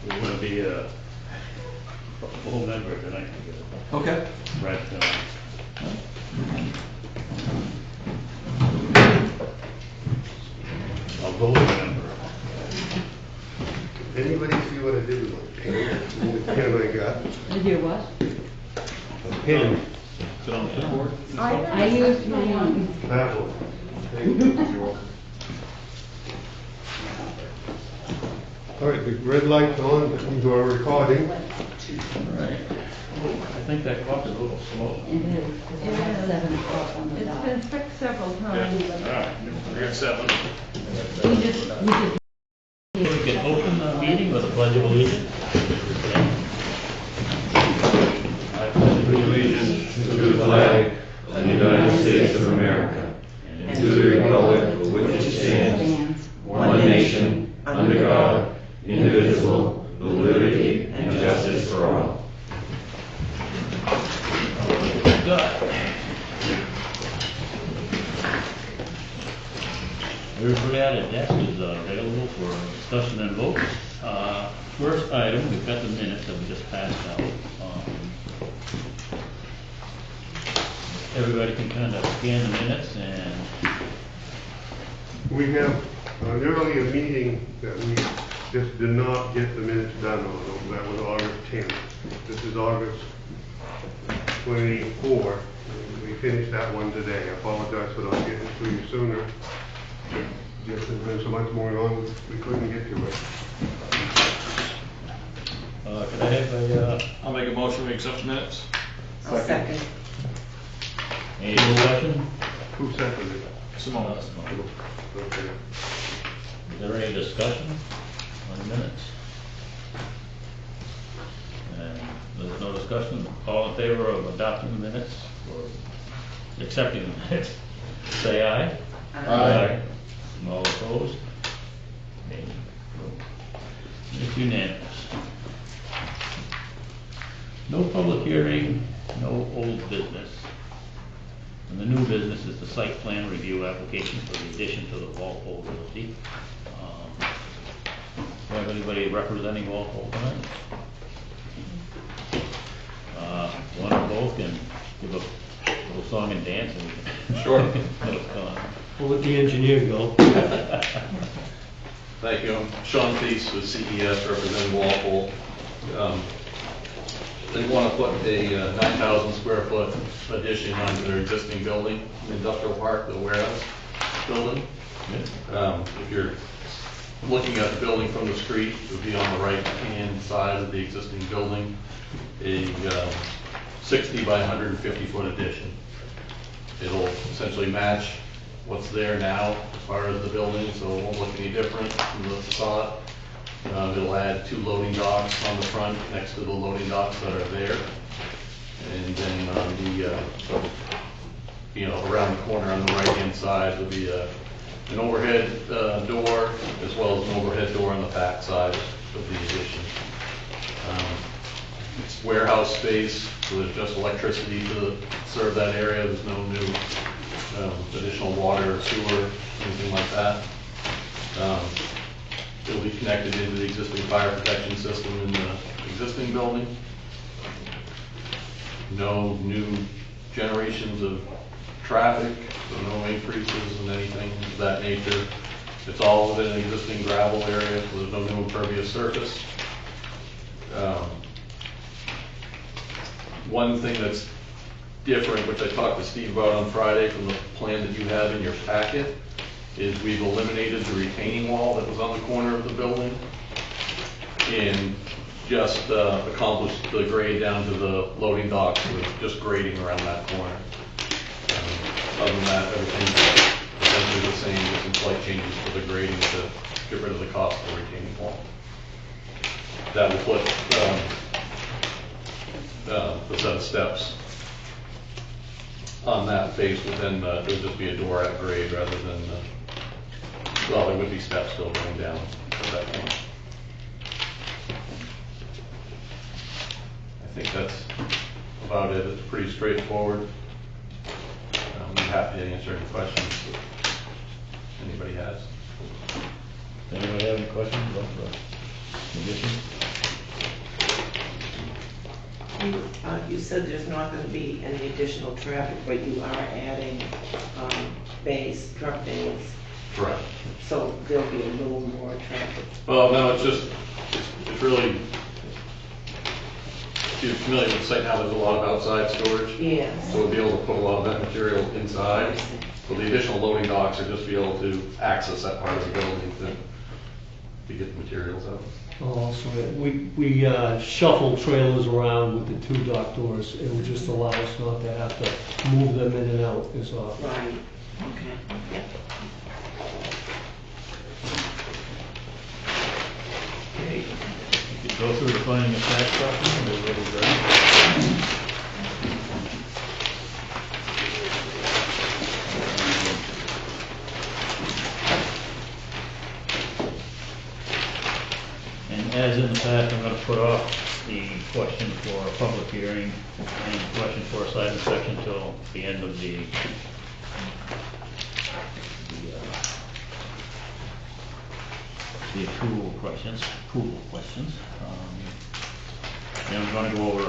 We're going to be a full member tonight. Okay. Right. A voting member. Anybody see what I did with my pen? The pen I got. Did you what? A pen. Sit on the keyboard. I used my own. That one. All right, the red light's on, that means we're recording. Right. I think that clock is a little slow. It is, because it has 7 o'clock on the It's dot. been fixed several times. All right, we got 7. We just. We can open the meeting with a pledge of allegiance. I pledge allegiance to the flag of the United States of America and to the republic for which it stands, one nation, under God, indivisible, with liberty and justice for all. Everybody at a desk is available for discussion and vote. First item, we've got the minutes that we just passed out. Everybody can kind of scan the minutes and We have an earlier meeting that we just did not get the minutes done on. That was August 10th. This is August 24. We finished that one today. I apologize for not getting it to you sooner. Just there's been so much going on, we couldn't get to it. can I have a, I'll make a motion, we accept the minutes. I'll second. any discussion? Who seconded it? Simone. Okay. Is there any discussion on the minutes? And there's no discussion. All in favor of adopting the minutes or accepting the minutes, say aye. Aye. All opposed? Okay. It's unanimous. No public hearing, no old business. And the new business is the site plan review application for the addition to the Walpole Realty. Do you have anybody representing Walpole tonight? One or both can give a little song and dance and we can Sure. let us go on. We'll let the engineer go. Thank you. I'm Sean Feast with CES representing Walpole. They want to put a 9,000 square foot addition onto their existing building, industrial park, the warehouse building. If you're looking at the building from the street, it would be on the right-hand side of the existing building, a 60 by 150 foot addition. It'll essentially match what's there now as far as the building, so it won't look any different from the facade. It'll add 2 loading docks on the front next to the loading docks that are there. And then on the, around the corner on the right-hand side, there'll be an overhead door as well as an overhead door on the back side of the addition. It's warehouse space, so there's just electricity to serve that area. There's no new additional water, sewer, anything like that. It'll be connected into the existing fire protection system in the existing building. No new generations of traffic, so no increases in anything of that nature. It's all within an existing gravel area, so there's no new impervious surface. One thing that's different, which I talked to Steve about on Friday from the plan that you have in your packet, is we've eliminated the retaining wall that was on the corner of the building and just accomplished the grade down to the loading docks with just grading around that corner. Other than that, everything's essentially the same, with some slight changes to the grading to get rid of the cost of the retaining wall. That will put the set of steps on that face, but then there would just be a door at grade rather than, well, there would be steps still going down at that point. I think that's about it. It's pretty straightforward. I'm happy to answer any questions that anybody has. Anybody have any questions about the conditions? You said there's not gonna be any additional traffic, but you are adding, bays, truck bays, Correct. so there'll be a little more traffic. Well, no, it's just, it's really, if you're familiar with the site now, there's a lot of outside storage. Yes. So we'll be able to put a lot of that material inside. So the additional loading docks are just be able to access that part of the building to get the materials out. Oh, so we shuffle trailers around with the 2 dock doors. It will just allow us not to have to move them in and out as often. Right, okay, yeah. Okay, you could go through the finding of fact document, everybody's ready? And as in the past, I'm gonna put off the question for a public hearing, any question for a site inspection until the end of the approval questions. And I'm gonna go over,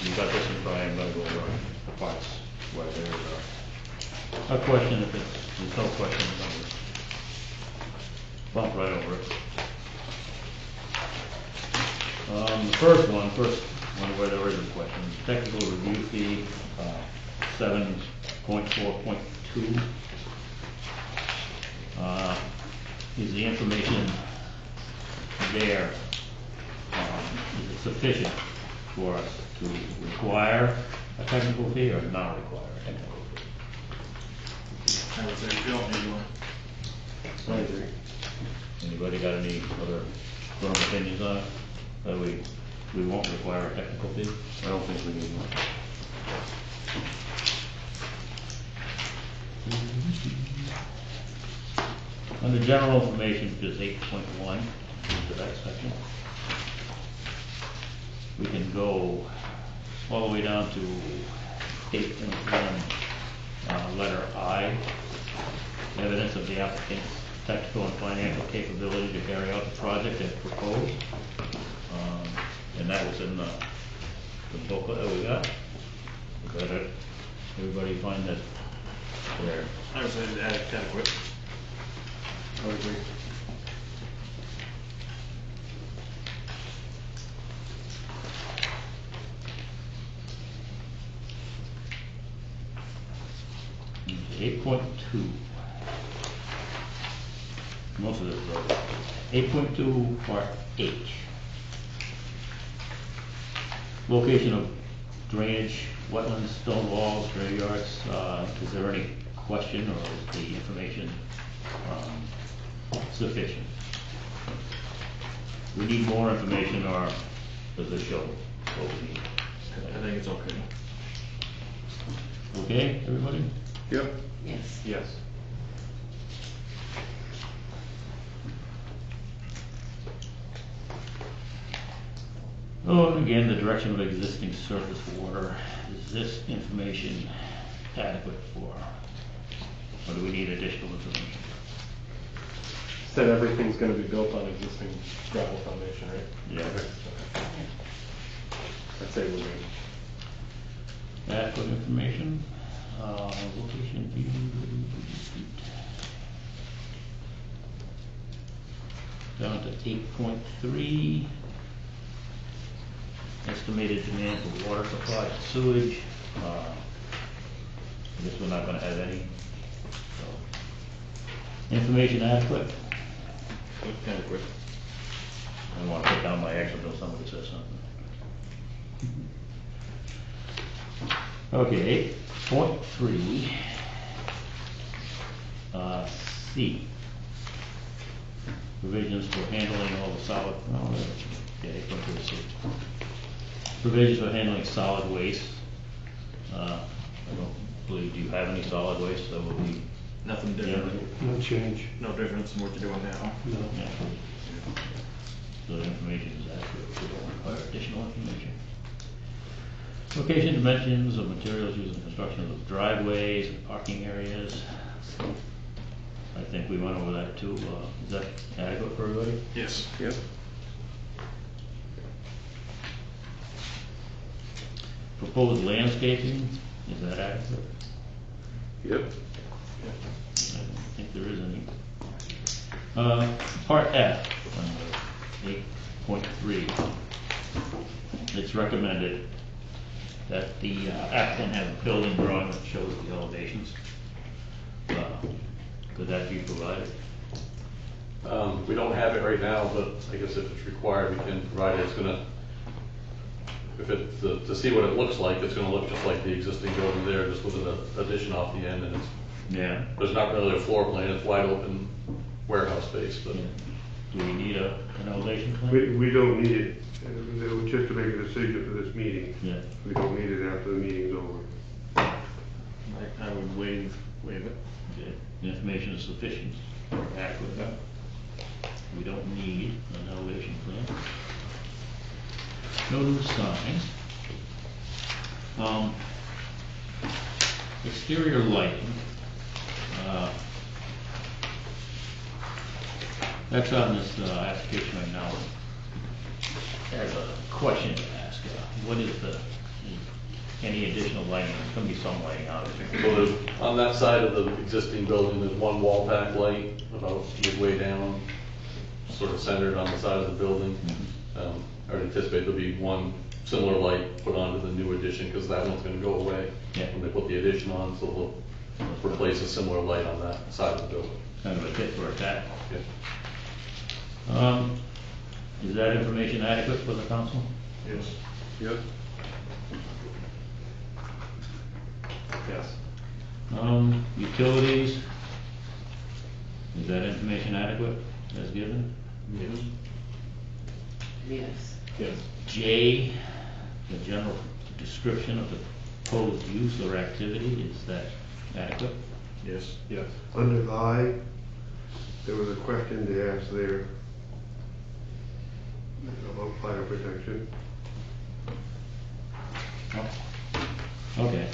you got this in front, I'm gonna go over the parts where there's a question, if there's no question, I'm gonna bump right over it. The first one where there is a question, technical review fee, 7.4.2. Is the information there, is it sufficient for us to require a technical fee or not require a technical fee? I would say you don't need one. I agree. Anybody got any other firm opinions on it? That we won't require a technical fee? I don't think we need one. Under general information, which is 8.1, into that section, we can go all the way down to 8.1, letter I, evidence of the applicant's technical and financial capability to carry out the project as proposed. And that was in the booklet that we got. Is that it? Everybody find that there? I would say adequate. I would agree. Okay, 8.2. Most of this is over. 8.2 part H. Location of drainage, wetlands, stone walls, graveyards. Is there any question or is the information sufficient? We need more information or does this show what we need? I think it's okay. Okay, everybody? Yep. Yes. Yes. Oh, and again, the direction of existing surface water. Is this information adequate for, or do we need additional information? Said everything's gonna be built on existing gravel foundation, right? Yeah. I'd say we're good. Adequate information, location, view. Down to 8.3. Estimated demand for water supply and sewage. I guess we're not gonna have any. So, information adequate. Adequate. I don't wanna put down my extra until somebody says something. Okay, 8.3. C. Provisions for handling all the solid, yeah, 8.3 C. Provisions for handling solid waste. I don't believe, do you have any solid waste that will be? Nothing different. No change. No difference in what you're doing now. No. Yeah. So the information is accurate, we don't require additional information. Location, dimensions of materials used in construction of driveways and parking areas. I think we went over that too. Is that adequate for everybody? Yes. Yep. proposed landscaping, is that adequate? Yep. I don't think there is any. Part F, under 8.3, it's recommended that the applicant have a building drawing that shows the elevations. Could that be provided? We don't have it right now, but I guess if it's required, we can provide it. It's gonna, if it's, to see what it looks like, it's gonna look just like the existing building there, just with an addition off the end, and it's, Yeah. there's not really a floor plan, it's wide open warehouse space, but. Do we need an elevation plan? We don't need it. It was just to make a decision for this meeting. Yeah. We don't need it after the meeting's over. I would waive it. Okay. The information is sufficient or adequate enough. We don't need an elevation plan. No new signs. Exterior lighting. That's on this application right now. I have a question to ask. What is any additional lighting? There's going to be some lighting out there. So there's, on that side of the existing building, there's one wall pack light about midway down, sort of centered on the side of the building. I would anticipate there'll be one similar light put onto the new addition, because that one's gonna go away Yeah. when they put the addition on, so they'll replace a similar light on that side of the building. Kind of a tit for a tat. Yeah. Is that information adequate for the council? Yes. Yep. Yes. Utilities, is that information adequate as given? Yes. Yes. Yes. J, the general description of the proposed use or activity, is that adequate? Yes. Yes. Under I, there was a question to ask there about fire protection. Okay.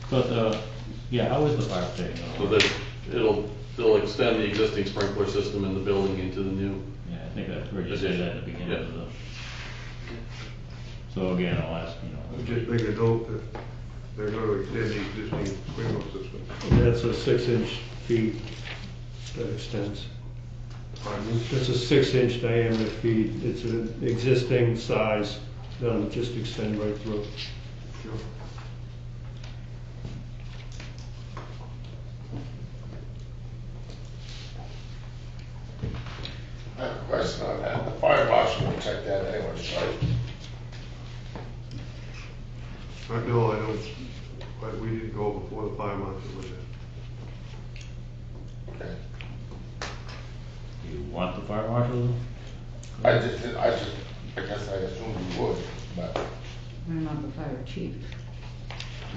But, yeah, how is the fire protection? So that, they'll extend the existing sprinkler system in the building into the new. Yeah, I think I heard you say that at the beginning of the. So again, I'll ask, Just make a note that they're going to extend the existing sprinkler system. That's a 6-inch feed that extends. Pardon me? It's a 6-inch diameter feed. It's an existing size that'll just extend right through. Sure. I have a question on that. The fire marshal will check that anyway, right? No, I don't, but we didn't go before the fire marshal with that. Okay. you want the fire marshal? I guess I assumed you would, but, I'm not the fire chief.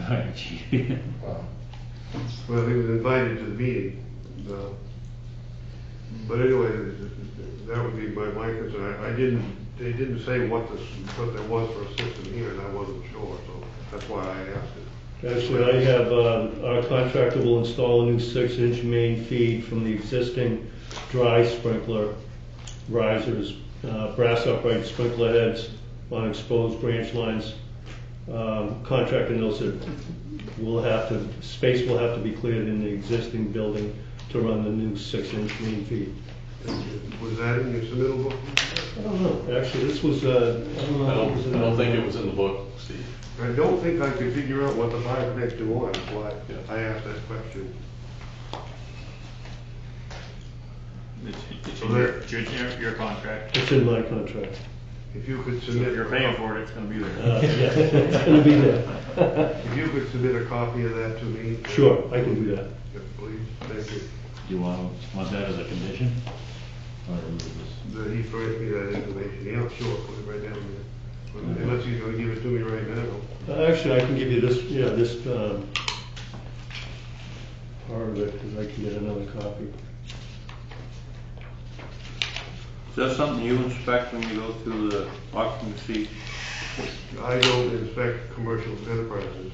Alright, gee. well, Well, he was invited to the meeting, but anyway, that would be my concern. They didn't say what there was for a system here, and I wasn't sure, so that's why I asked it. Actually, I have, our contractor will install a new 6-inch main feed from the existing dry sprinkler risers, brass upright sprinkler heads on exposed branch lines. Contractor notes that space will have to be cleared in the existing building to run the new 6-inch main feed. Was that in your submittal book? I don't know, actually, this was, I don't know. I if it was in don't the- think it was in the book, Steve. I don't think I could figure out what the fire protection was, that's why Yeah. I asked that question. It's So in there- your contract. It's in my contract. If you could So submit. if you're paying for it, it's gonna be there. Yeah, it's gonna be there. If you could submit a copy of that to me. Sure, I can do that. Yes, please, thank you. Do you want that as a condition? Or remove this? That he furnished me that information, yeah, sure, put it right down there. Unless he's gonna give it to me right now. Actually, I can give you this, yeah, this, part of it, because I can get another copy. Is that something you inspect when you go through the occupancy? I don't inspect commercial enterprises.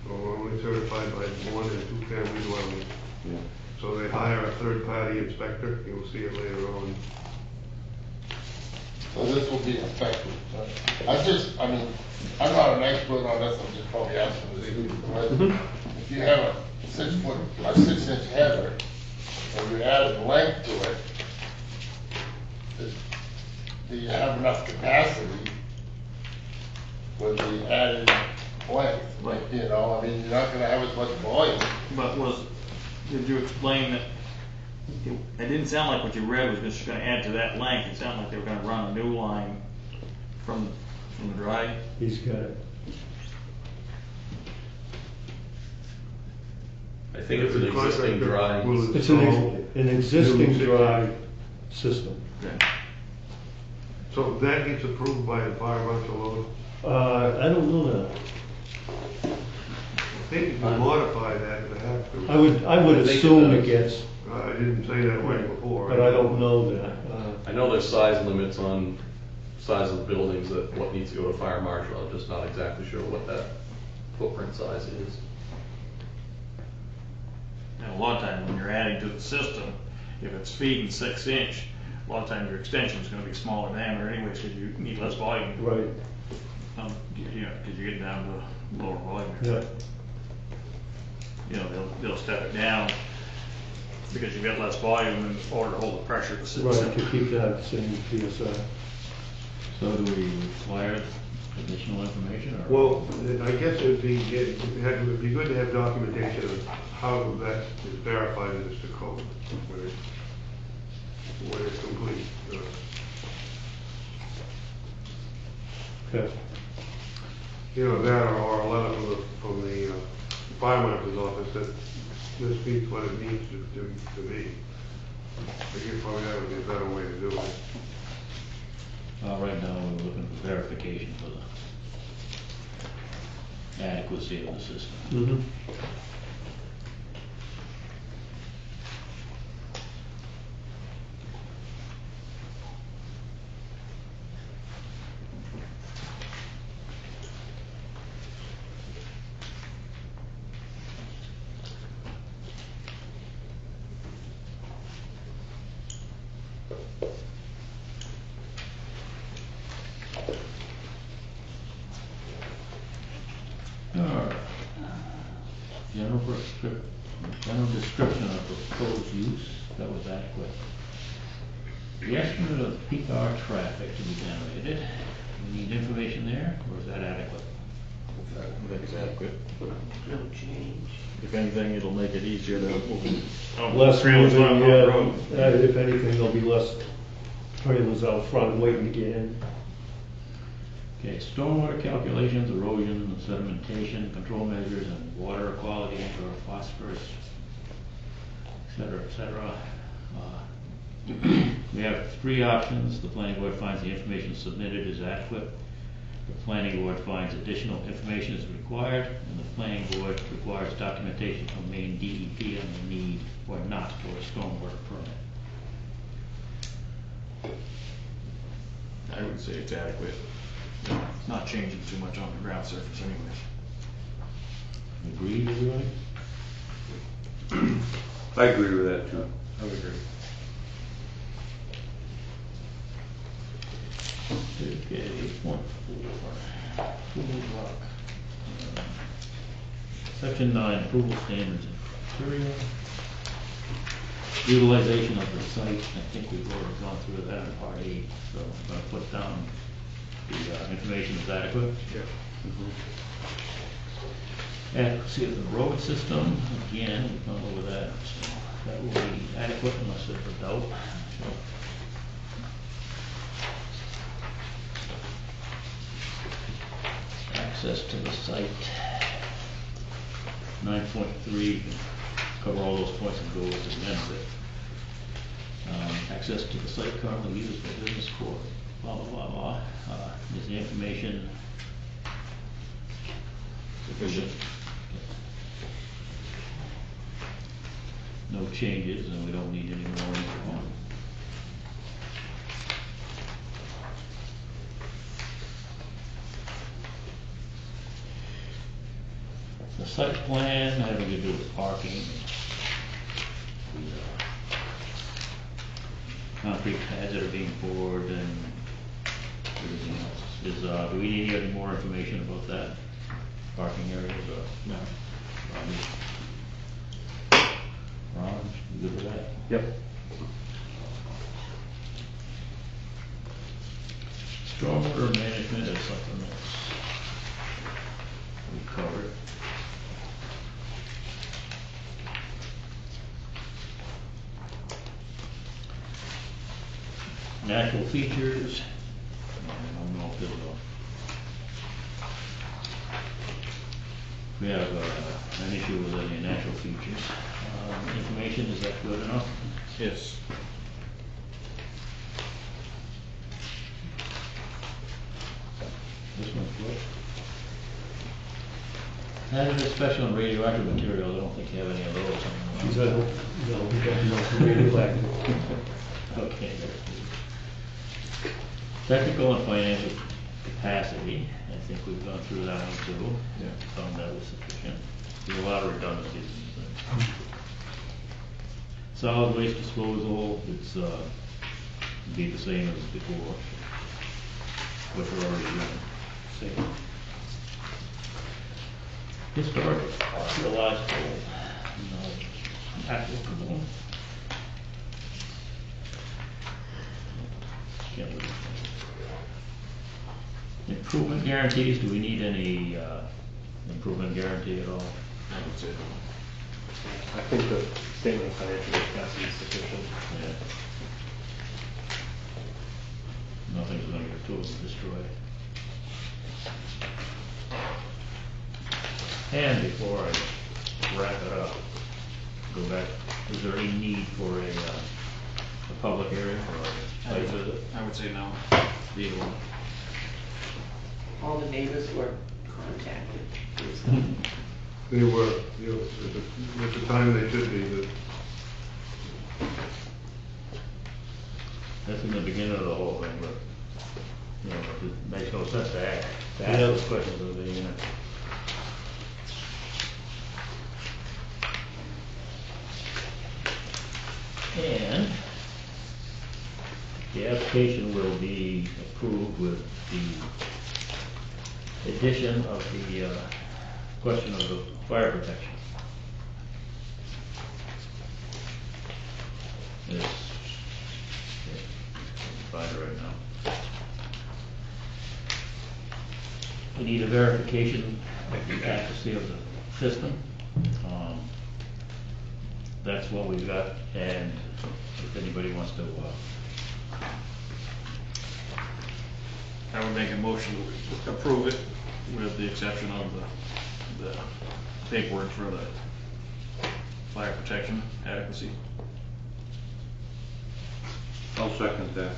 So I'm only certified by 1 and 2 family dwellings. Yeah. So they hire a third-party inspector, you'll see it later on. So this will be effective. I mean, I'm not an expert on this, I'm just probably asking you, but if you have a 6-inch header, and you add length to it, do you have enough capacity with the added length? Right. You know, I mean, you're not gonna have as much volume. But did you explain that, it didn't sound like what you read was just gonna add to that length, it sounded like they were gonna run a new line from the dry. He's got it. I think it's an existing dry. Will It's install- an existing dry system. Okay. So that gets approved by the fire marshal. I don't know that. I think you can modify that if they have to. I would I think it assume it does. gets, I didn't say that right before. but I don't know that. I know there's size limits on size of buildings that what needs to go to fire marshal, I'm just not exactly sure what that footprint size is. And a lot of times when you're adding to the system, if it's feeding 6-inch, a lot of times your extension is gonna be smaller diameter anyways, because you need less volume. Right, You know, because you're getting down to lower volume. yeah. You know, they'll step it down because you've got less volume in order to hold the pressure at the system. Right, to keep that same PSI. So do we require additional information, or? Well, I guess it'd be good to have documentation of how that is verified that it's the code, when it's complete. Okay. You know, that or a letter from the fire marshal's office that this meets what it needs to be. I guess probably that would be a better way to do it. Right now, we're looking for verification for the adequacy of the system. Mm-hmm. Alright. General description of proposed use, that was adequate. The estimate of peak hour traffic to be generated, we need information there, or is that adequate? I think it's adequate. No change. If anything, it'll make it easier to move. Less trailers moving, on the yeah, road. if anything, there'll be less trailers out front waiting to get in. Okay, stormwater calculations, erosion and sedimentation, control measures, and water quality, or phosphorus, et cetera, et cetera. We have 3 options. The planning board finds the information submitted is adequate. The planning board finds additional information is required, and the planning board requires documentation from Maine DEP on the need or not for a stormwater permit. I would say it's adequate. It's not changing too much on the ground surface anyways. Agreed, everybody? I agree with that too. I would agree. Okay, 8.4, Pool Rock. Section 9, approval standards and criteria. Utilization of the site, I think we've already gone through that in part 8, so I'm gonna put down the information is adequate. Adequacy of the road system, again, we've gone over that, so that will be adequate unless there's a doubt. Access to the site. 9.3, cover all those points and go with the benefit. Access to the site currently used for business for blah, blah, blah, blah. Is the information Sufficient. no changes, and we don't need any more info. The site plan having to do with parking, the concrete pads that are being poured, and everything else. Do we need any more information about that? Parking areas or? No. Ron, you good with that? Yep. Stormwater management is something that's we covered. Natural features, I don't know if there's we have an issue with any natural features. Information, is that good enough? Yes. This one's good. Hazardous, special, and radioactive materials, I don't think you have any of those. Is that, no, we got no radioactive. Okay. Technical and financial capacity, I think we've gone through that one too. Yeah. Found that was sufficient. There's a lot of redundancies in these things. Solid waste disposal, it's, be the same as before, which we're already doing. Same. Historic, archaeological, applicable. Can't really- Improvement guarantees, do we need any, improvement guarantee at all? I would say no. I think the statement of financial capacity is sufficient. Yeah. Nothing's gonna get totally destroyed. And before I wrap it up, go back, is there any need for a public hearing or a site visit? I would say no. Either one. All the neighbors were contacted. They were, you know, at the time they should be, but That's in the beginning of the whole thing, but, you know, it makes no sense to ask Yeah. those questions at the beginning. And the application will be approved with the addition of the question of the fire protection. It's find it right now. We need a verification of the accuracy of the system. That's what we've got, and if anybody wants to, I would make a motion to approve it with the exception of the paperwork for the fire protection adequacy. I'll second that.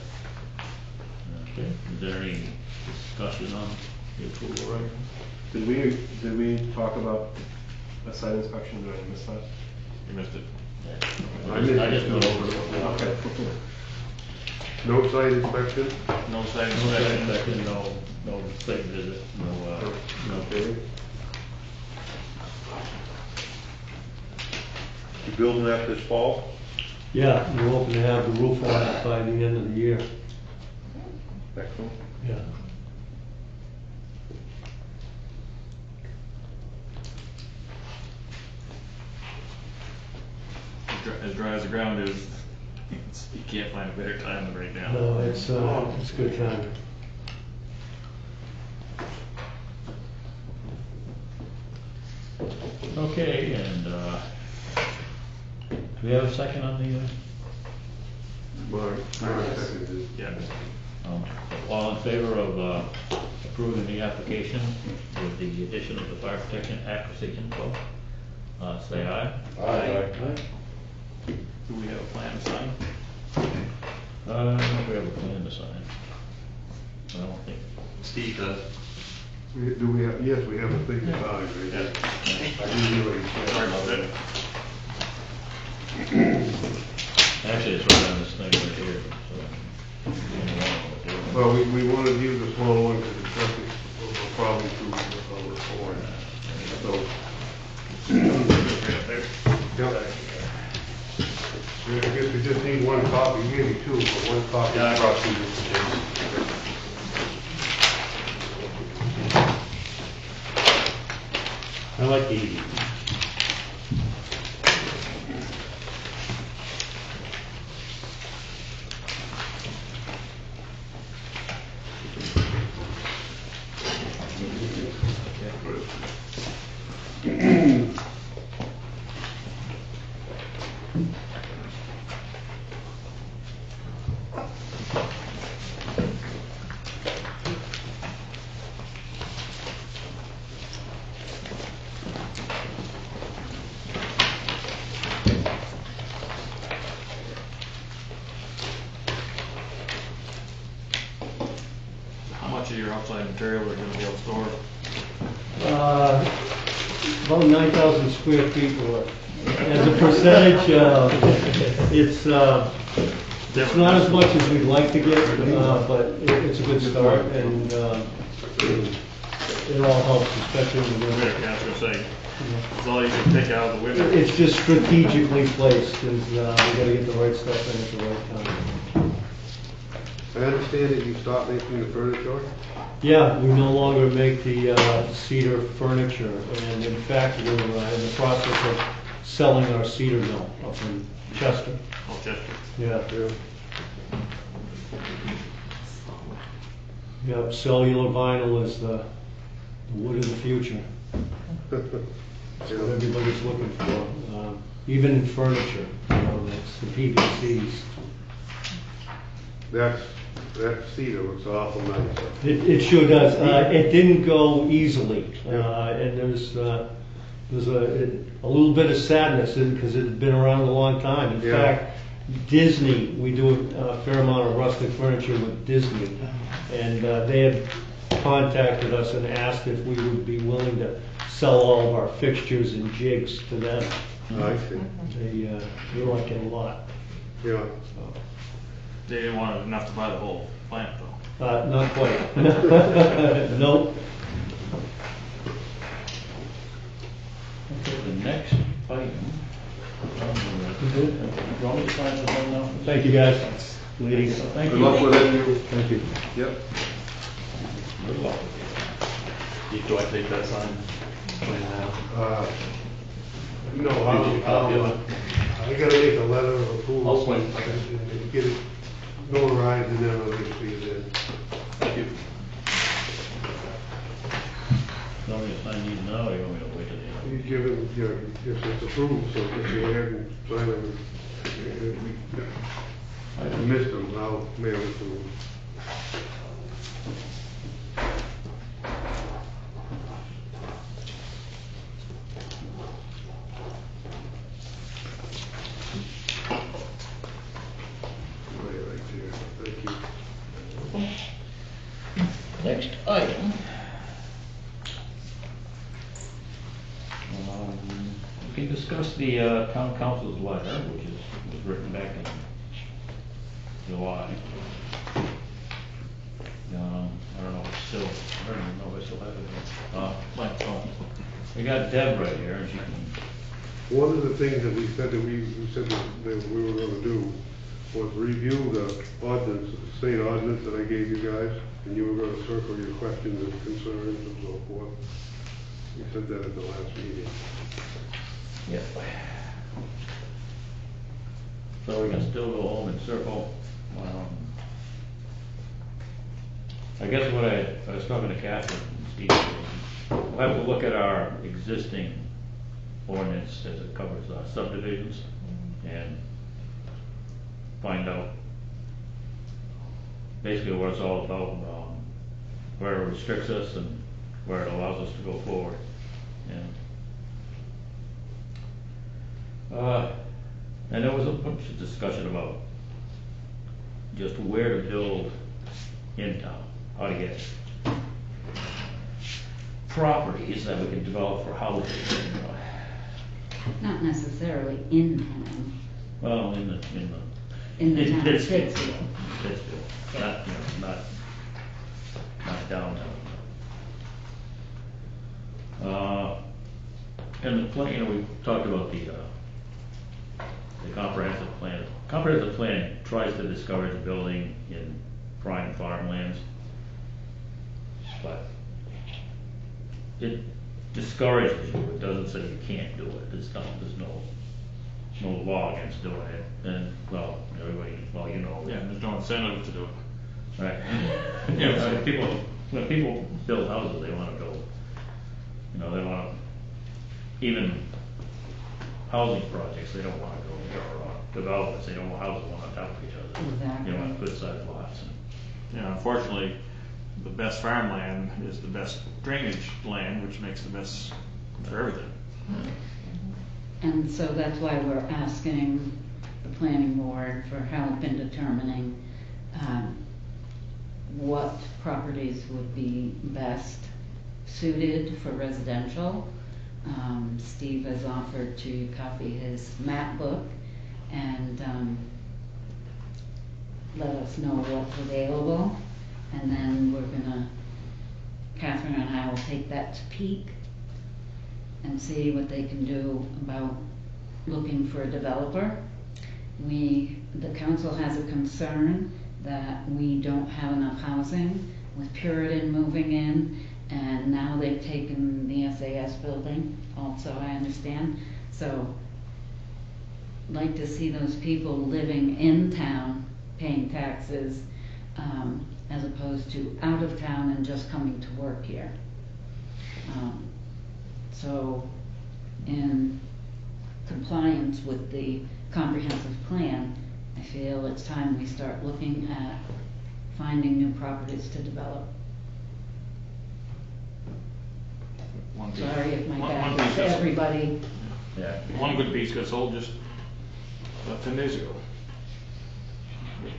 okay, is there any discussion on the approval right now? Did we talk about a site inspection? Did I miss that? You missed it. I just went over it. Okay. no site inspection? No site No site inspection. inspection, no site visit, no. Okay. You building that this fall? Yeah, we're hoping to have the roof on it by the end of the year. Excellent. Yeah. As dry as the ground is, you can't find a better time than right now. No, it's good time. Okay, and, do we have a second on the, Mark seconded. Yeah. all in favor of, approving the application with the addition of the fire protection accuracy info? Say aye. Aye. Do we have a plan to sign? I don't know if we have a plan to sign. I don't think. Steve does. Do we have, yes, we have a thing to sign, right? Yeah. I do really. Sorry about that. Actually, it's right on this thing right here, so. Well, we wanted to use the smaller one because it's something probably too forward. So. Right up there. Yep. I guess we just need one copy, maybe two, but one copy. Yeah, I brought two. like the easy. How much of your outside material are gonna be outstored? About 9,000 square feet or as a percentage, it's not as much as we'd like to get, but it's a good start, and it all helps, especially in the winter. Yeah, I was gonna say, it's all you can pick out of the window. It's just strategically placed, and we gotta get the right stuff in at the right time. I understand that you stopped making the furniture? Yeah, we no longer make the cedar furniture, and in fact, we're in the process of selling our cedar mill up in Chester. Oh, Chester. Yeah. Yeah. Yeah, cellular vinyl is the wood of the future. That's what everybody's looking for, even in furniture, it's the PVCs. That cedar looks awful nice. It sure does. It didn't go easily, and there's a little bit of sadness because it had been around a long time. In fact, Disney, we do a fair amount of rustic furniture with Disney, and they had contacted us and asked if we would be willing to sell all of our fixtures and jigs to them. I see. They like it a lot. Yeah. They didn't want enough to buy the whole plant though. Not quite. Nope. Okay, the next item. You want me to sign this one now? Thank you, guys. Ladies. Thank Good you. luck with it. Thank you. Yep. Good luck. Do I take that sign? No, Did you copy of it? I gotta make a letter of approval. I'll swing. And get it notarized and then I'll get it figured in. Thank you. Want me to sign these now, or you want me to wait till the end? You give it, if it's approved, so get your ahead and sign it. I missed them, I'll mail it to them. Right there, thank you. Next item. We can discuss the town council's letter, which was written back in July. I don't know if it's still, I don't even know if I still have it. We got Deb right here, and she can, One of the things that we said that we were gonna do was review the ordinance, the state ordinance that I gave you guys, and you were gonna circle your questions and concerns and so forth. We said that at the last meeting. yeah. So we can still go home and circle. I guess what I was talking to Catherine and Steve, we'll have to look at our existing ordinance as it covers subdivisions and find out basically what it's all about, where it restricts us and where it allows us to go forward. And there was a bunch of discussion about just where to build in town, how to get properties that we can develop for housing. Not necessarily in town, Well, in the in the town of Pittsfield. Pittsfield. Pittsfield, not, not downtown. And the plan, we talked about the comprehensive plan. Comprehensive plan tries to discourage building in prime farmlands, but discourages you, it doesn't say you can't do it, there's no law against doing it, and, well, everybody, well, you know. Yeah, there's no incentive to do it. Right. You know, when people build houses, they wanna build, you know, they wanna, even housing projects, they don't wanna go, or developments, they don't want houses one on top of each other. Exactly. They want good sized lots. You know, unfortunately, the best farmland is the best drainage land, which makes the best for everything. And so that's why we're asking the planning board for help in determining what properties would be best suited for residential. Steve has offered to copy his map book and let us know what's available. And then we're gonna, Catherine and I will take that to Peak and see what they can do about looking for a developer. The council has a concern that we don't have enough housing with Puritan moving in, and now they've taken the SAS building also, I understand. So, like to see those people living in town, paying taxes, as opposed to out of town and just coming to work here. So, in compliance with the comprehensive plan, I feel it's time we start looking at finding new properties to develop. One piece- Sorry if my one back piece is got- everybody. Yeah. One good piece got sold just about 10 days ago.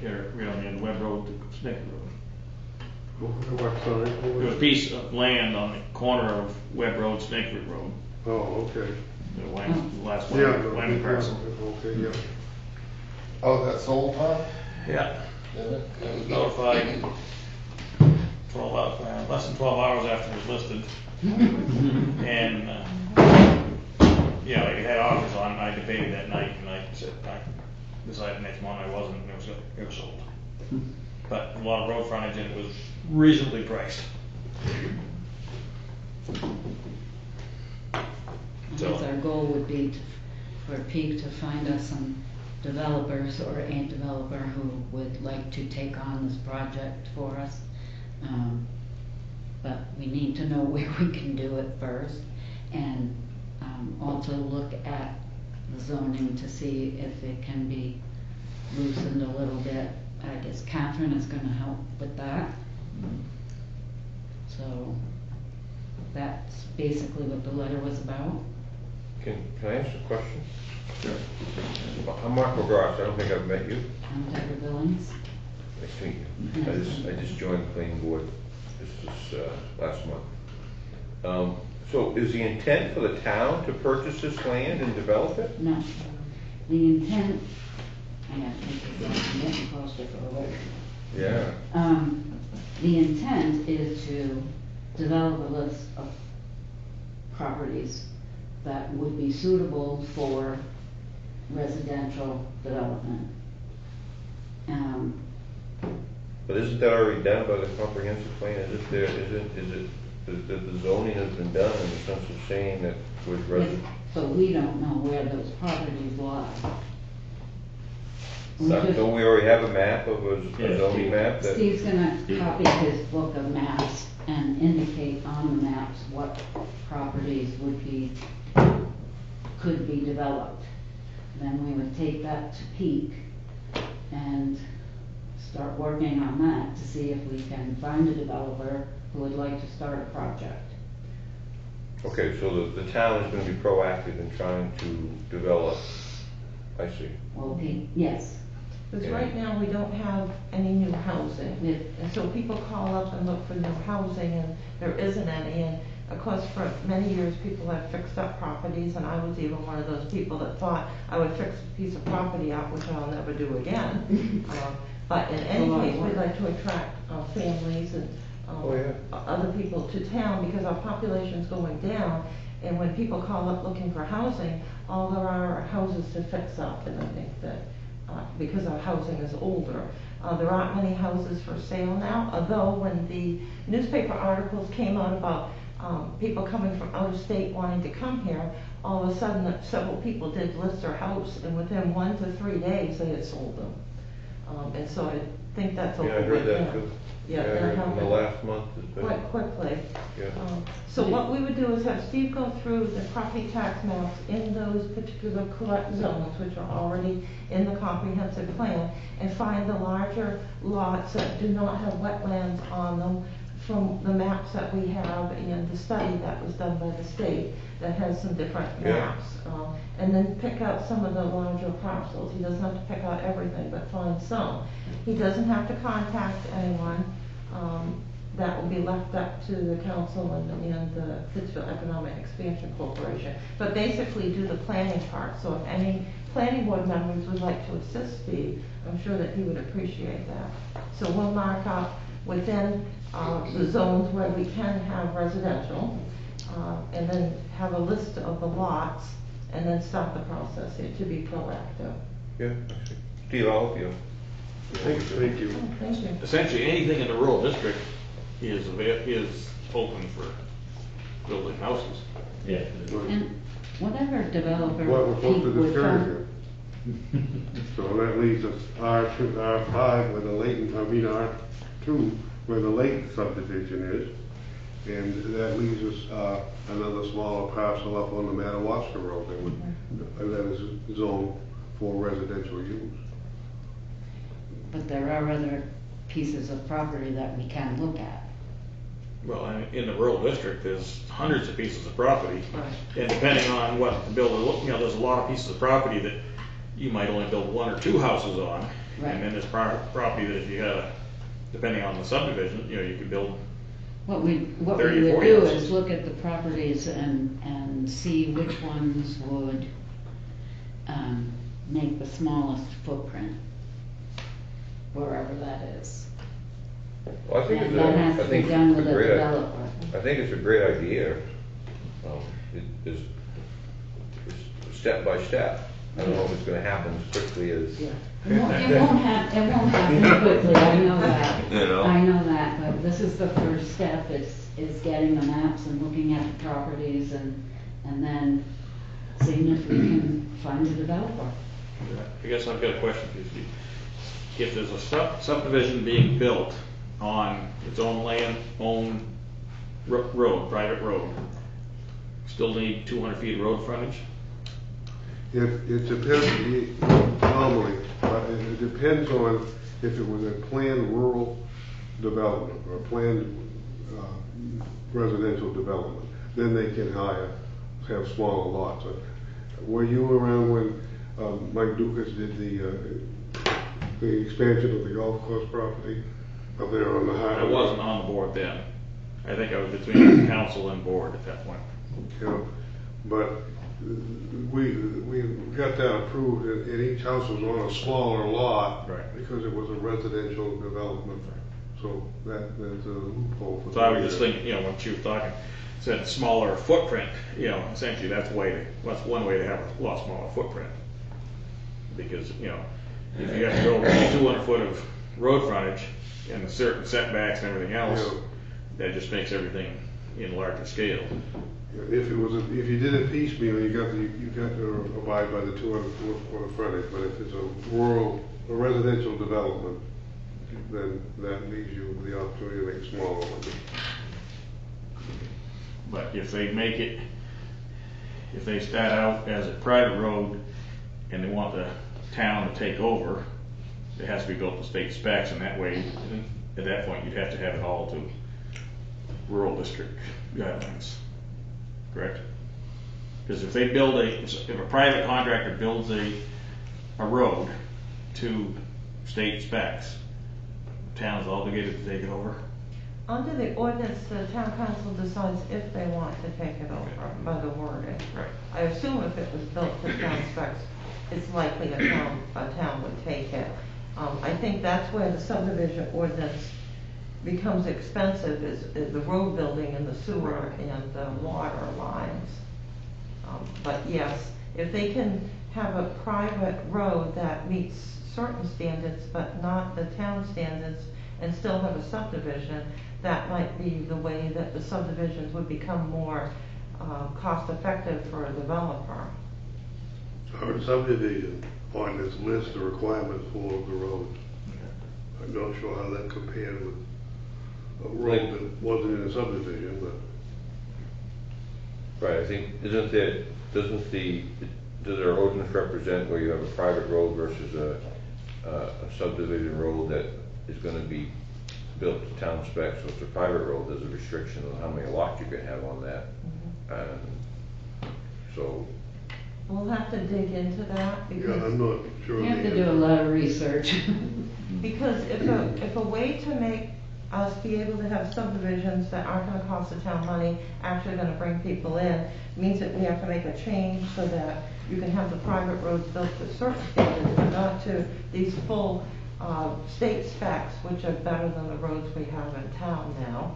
Here, on the end of Webb Road to Snake Road. What's on it? There was a piece of land on the corner of Webb Road, Snake Road, Oh, okay. the last Yeah. land parcel. Okay, yeah. Oh, that's sold, huh? Yeah. Yeah. I was notified 12 hours, less than 12 hours after it was listed. And, yeah, like it had offers on it, and I debated that night, and I decided next month I wasn't, and it was sold. But a lot of road frontage, and it was reasonably priced. I guess our goal would be for Peak to find us some developers or a developer who would like to take on this project for us. But we need to know where we can do it first, and also look at the zoning to see if it can be loosened a little bit. I guess Catherine is gonna help with that. So that's basically what the letter was about. Can I ask a question? Sure. I'm Mark McGrath, I don't think I've met you. I'm Deborah Billings. Nice to meet you. I just joined the planning board, this is last month. So is the intent for the town to purchase this land and develop it? No, the intent, I have to take this, I'm getting closer for a little. Yeah. The intent is to develop a list of properties that would be suitable for residential development. But isn't that already done by the comprehensive plan? The zoning has been done in the sense of saying that with But we don't know where those properties lie. We just- don't we already have a map of a zoning map that? Steve's gonna copy his book of maps and indicate on the maps what properties could be developed. Then we would take that to Peak and start working on that to see if we can find a developer who would like to start a project. Okay, so the town is gonna be proactive in trying to develop, I see. Well, Peak, yes. Because right now, we don't have any new housing. And so people call up and look for new housing, and there isn't any. And of course, for many years, people have fixed up properties, and I was even one of those people that thought I would fix a piece of property up, which I'll never do again. But in any case, we'd like to attract families and other people to town, because our population's going down. And when people call up looking for housing, all there are houses to fix up, and I think that because our housing is older. There aren't many houses for sale now, although when the newspaper articles came out about people coming from out of state wanting to come here, all of a sudden several people did list their house, and within 1 to 3 days they had sold them. And so I think that's a Yeah, I heard that too. Yeah, I that heard in the happened last month. It's been- quite quickly. Yeah. So what we would do is have Steve go through the property tax maps in those particular correct zones, which are already in the comprehensive plan, and find the larger lots that do not have wetlands on them from the maps that we have and the study that was done by the state that has some different Yeah. maps. And then pick out some of the larger parcels. He doesn't have to pick out everything, but find some. He doesn't have to contact anyone. That will be left up to the council and the Pittsfield Economic Expansion Corporation. But basically do the planning part. So if any planning board members would like to assist Steve, I'm sure that he would appreciate that. So we'll mark up within the zones where we can have residential, and then have a list of the lots, and then start the process here to be proactive. Yeah, actually. Steve, I'll help you. Thank you. Oh, thank you. Essentially, anything in the rural district is open for building houses. Yeah. And whatever developer What we're supposed Pete to would discourage come, you. So that leaves us R2, R5 where the Layton, R2 where the Layton subdivision is. And that leaves us, another smaller parcel up on the Madawaska Road that is zoned for residential use. but there are other pieces of property that we can look at. Well, in the rural district, there's hundreds of pieces of property. Right. And depending on what the builder, there's a lot of pieces of property that you might only build 1 or 2 houses on. Right. And then there's property that if you had depending on the subdivision, you could build. What we 30, would 40 do houses. is look at the properties and see which ones would make the smallest footprint, wherever that is. Well, I think And it's that has a, I to be think done it's with a a great, developer. I think it's a great idea. It is step by step. I don't know if it's gonna happen as quickly as. Yeah. It won't happen quickly, I know that. You know? I know that, but this is the first step, is getting the maps and looking at the properties and then seeing if we can find a developer. I guess I've got a question for you, Steve. If there's a subdivision being built on its own land, own road, private road, still need 200 feet of road frontage? It depends, normally, but it depends on if it was a planned rural development or planned residential development, then they can have smaller lots. Were you around when Mike Dukas did the expansion of the golf course property up there on the highway? I wasn't on the board then. I think I was between the council and board at that point. You know, but we got that approved, and each house was on a smaller lot. Right. Because it was a residential development. So there's a loophole for. So I was just thinking, what you were talking, said smaller footprint, essentially that's one way to have a lot smaller footprint. Because, if you have to go 200 foot of road frontage and the certain setbacks and everything else, Yeah. that just makes everything in larger scale. If you did it piecemeal, you got to abide by the 200 foot of frontage, but if it's a residential development, then that leaves you the opportunity to make a smaller one. But if they start out as a private road and they want the town to take over, it has to be built to state specs, and that way, at that point, you'd have to have it all to rural district guidelines, correct? Because if a private contractor builds a road to state specs, the town's obligated to take it over? Under the ordinance, the town council decides if they want to take it over by the wording. Right. I assume if it was built to town specs, it's likely a town would take it. I think that's where the subdivision ordinance becomes expensive, is the road building and the sewer and the water lines. But yes, if they can have a private road that meets certain standards but not the town standards and still have a subdivision, that might be the way that the subdivisions would become more cost-effective for a developer. Our subdivision ordinance lists the requirements for the road. I'm not sure how that compared with a road that wasn't in a subdivision, but. Right, I think, does our ordinance represent where you have a private road versus a subdivision road that is gonna be built to town specs? So if it's a private road, there's a restriction on how many lots you can have on that. And so, We'll have to dig into that Yeah, I'm because, not sure. You have the to do a answer. lot of research. because if a way to make us be able to have subdivisions that aren't gonna cost the town money, actually gonna bring people in, means that we have to make a change so that you can have the private roads built to certain standards, but not to these full, state specs, which are better than the roads we have in town now,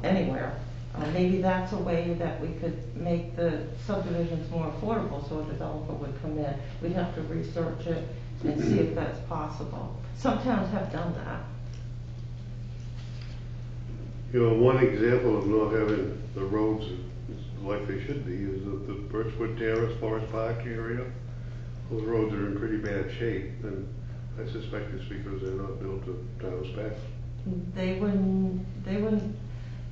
anywhere. Maybe that's a way that we could make the subdivisions more affordable, so a developer would come in. We'd have to research it and see if that's possible. Some towns have done that. You know, one example of not having the roads like they should be is the Birchwood Terrace, Forest Park area. Those roads are in pretty bad shape, and I suspect it's because they're not built to town specs.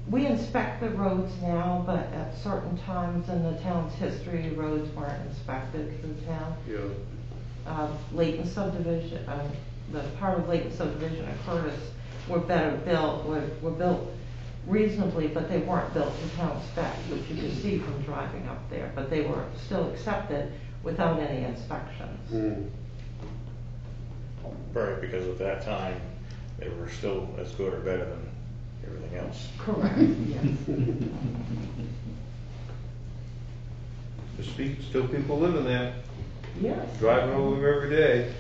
We inspect the roads now, but at certain times in the town's history, roads weren't inspected through town. Yeah, Layton subdivision, the part of Layton subdivision and Curtis were better built, were built reasonably, but they weren't built to town specs, which you could see from driving up there, but they were still accepted without any inspections. Right, because at that time, they were still as good or better than everything else. Correct, yes. still people living there, Yes. driving over every day.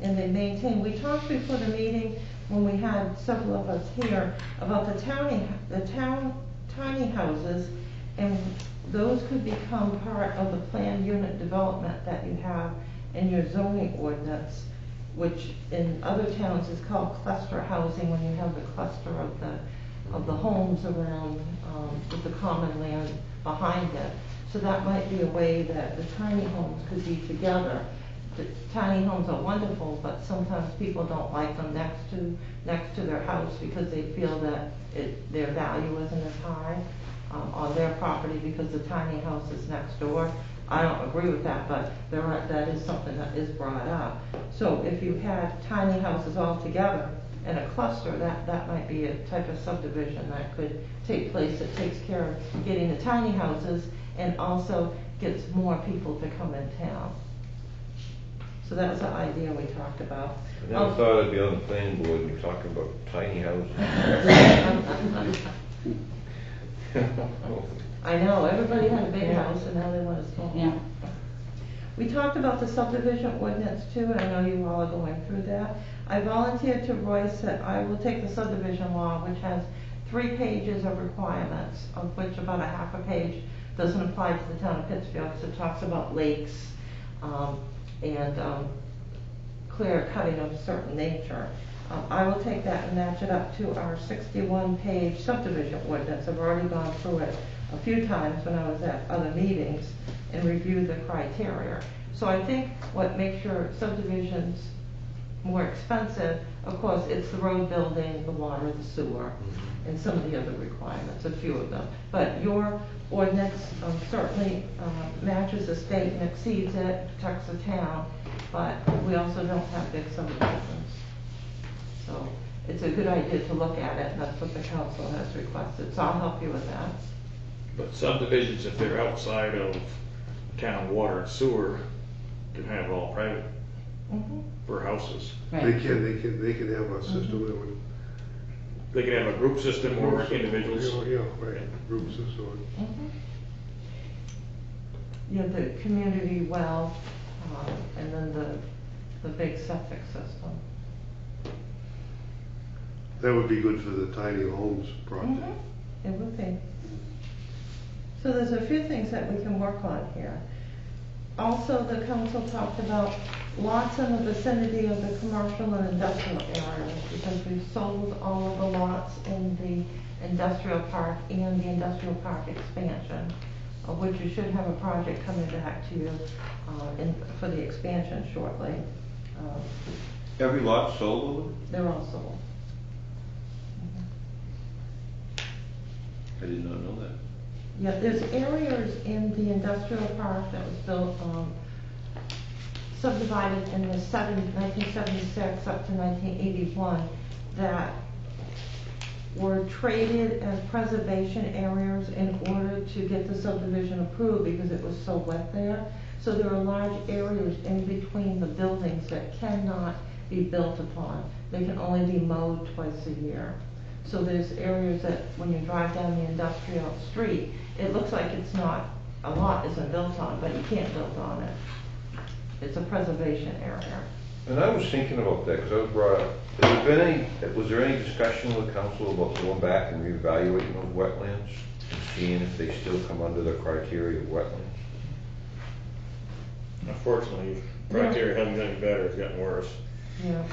And they maintain, we talked before the meeting, when we had several of us here, about the town tiny houses, and those could become part of the planned unit development that you have in your zoning ordinance, which in other towns is called cluster housing, when you have the cluster of the homes around, with the common land behind it. So that might be a way that the tiny homes could be together. The tiny homes are wonderful, but sometimes people don't like them next to their house because they feel that their value isn't as high on their property because the tiny house is next door. I don't agree with that, but that is something that is brought up. So if you had tiny houses all together in a cluster, that might be a type of subdivision that could take place that takes care of getting the tiny houses and also gets more people to come in town. So that was the idea we talked about. I never thought I'd be on the planning board and you're talking about tiny houses. I know, everybody had a big house and now they want a small. Yeah. We talked about the subdivision ordinance too, and I know you all are going through that. I volunteered to Royce that I will take the subdivision law, which has 3 pages of requirements, of which about a half a page doesn't apply to the town of Pittsfield because it talks about lakes and clear cutting of a certain nature. I will take that and match it up to our 61-page subdivision ordinance. I've already gone through it a few times when I was at other meetings and reviewed the criteria. So I think what makes your subdivisions more expensive, of course, it's the road building, the water, the sewer, and some of the other requirements, a few of them. But your ordinance certainly matches the state and exceeds it, protects the town, but we also don't have big subdivisions. So it's a good idea to look at it, and that's what the council has requested. So I'll help you with that. But subdivisions, if they're outside of town water and sewer, can have all private for houses. they Right. can have a system that would. They can have a group system or individuals. Yeah, right, group system. You have the community well, and then the big septic system. That would be good for the tiny homes project. It would be. So there's a few things that we can work on here. Also, the council talked about lots in the vicinity of the commercial and industrial areas, because we've sold all of the lots in the industrial park and the industrial park expansion, of which you should have a project coming back to you for the expansion shortly. Every lot sold over? They're all sold. I did not know that. Yeah, there's areas in the industrial park that was built, subdivided in the 1976 up to 1981, that were traded as preservation areas in order to get the subdivision approved because it was so wet there. So there are large areas in between the buildings that cannot be built upon. They can only be mowed twice a year. So there's areas that when you drive down the industrial street, it looks like it's not, a lot isn't built on, but you can't build on it. It's a preservation area. And I was thinking about that, because I was brought up, was there any discussion with council about going back and reevaluating those wetlands and seeing if they still come under the criteria of wetlands? Unfortunately, criteria hasn't gotten any better, it's gotten worse. Yeah.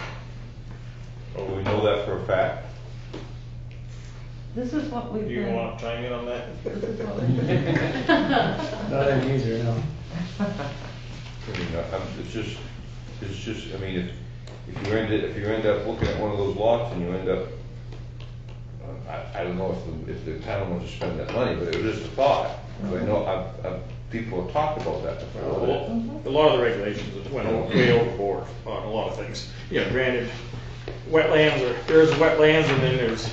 Do we know that for a fact? This is what we've Do you been. want to chime in on that? This is what we've been. Not any easier now. I mean, it's just, I mean, if you end up looking at one of those lots and you end up, I don't know if the town wants to spend that money, but it is a thought. I know people have talked about that before. A lot of the regulations went way overboard on a lot of things. Yeah, granted, there's wetlands and then there's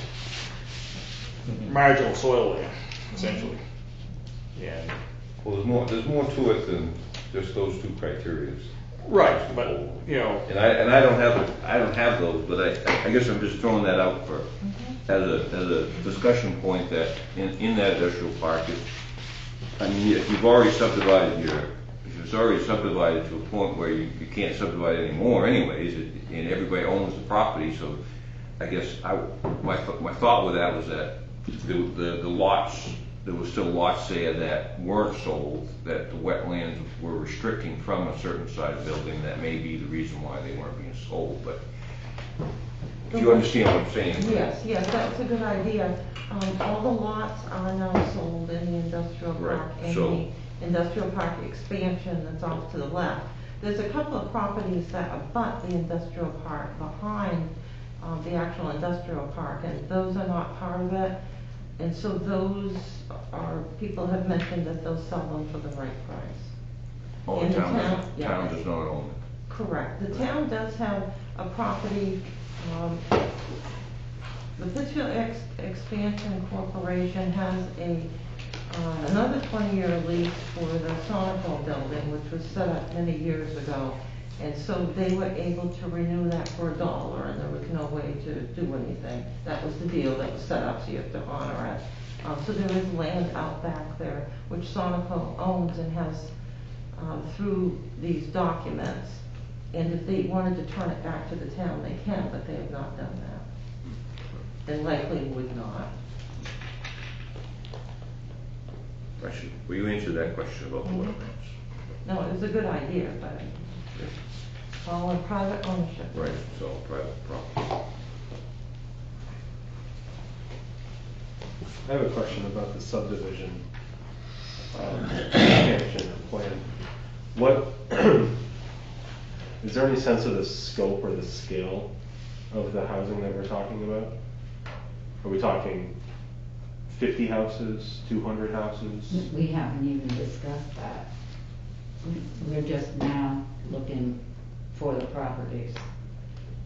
marginal soil land, essentially. Yeah. Well, there's more to it than just those two criteria. Right, but, you know. And I don't have those, but I guess I'm just throwing that out for, as a discussion point that in that industrial park, I mean, if you've already subdivided if it's already subdivided to a point where you can't subdivide anymore anyways, and everybody owns the property, so I guess my thought with that was that the lots, there were still lots there that weren't sold, that the wetlands were restricting from a certain size building. That may be the reason why they weren't being sold, but do you understand what I'm saying? Yes, that's a good idea. All the lots are now sold in the industrial park Right, and so- the industrial park expansion that's off to the left. There's a couple of properties that abut the industrial park behind the actual industrial park, and those are not part of it. And so those people have mentioned that they'll sell them for the right price. Oh, And the town yeah. does not own it. Correct. The town does have a property, the Pittsfield Expansion Corporation has another 20-year lease for the Sonoco building, which was set up many years ago. And so they were able to renew that for $1, and there was no way to do anything. That was the deal that was set up, so you have to honor it. So there is land out back there, which Sonoco owns and has through these documents. And if they wanted to turn it back to the town, they can, but they have not done that. And likely would not. Will you answer that question about the wetlands? No, it was a good idea, but it's all in private ownership. Right, it's all private property. I have a question about the subdivision expansion plan. What is there any sense of the scope or the scale of the housing that we're talking about? Are we talking 50 houses, 200 houses? We haven't even discussed that. We're just now looking for the properties.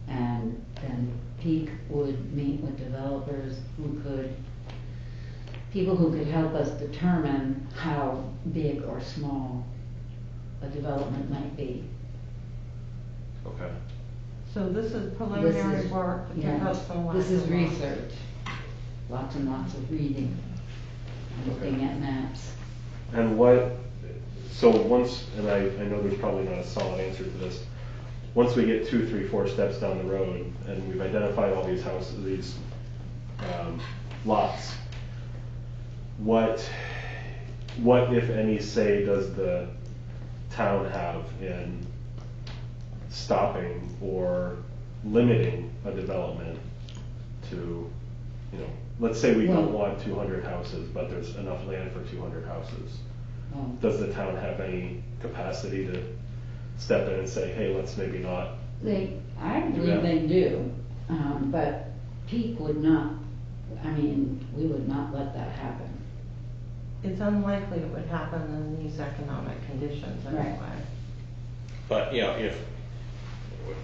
And then Peak would meet with developers people who could help us determine how big or small a development might be. Okay. So this is preliminary work to pick Yeah, up some this is land. research. Lots and lots of reading, and looking at maps. And so once, and I know there's probably not a solid answer to this, once we get 2, 3, 4 steps down the road and we've identified all these houses, these lots, what if any say does the town have in stopping or limiting a development to, you know, let's say we don't Well- want 200 houses, but there's enough land for 200 houses. Oh. Does the town have any capacity to step in and say, hey, let's maybe not? I that. believe they do, but Peak would not, I mean, we would not let that happen. It's unlikely it would happen in these economic conditions Right. anyway. But, you know, if,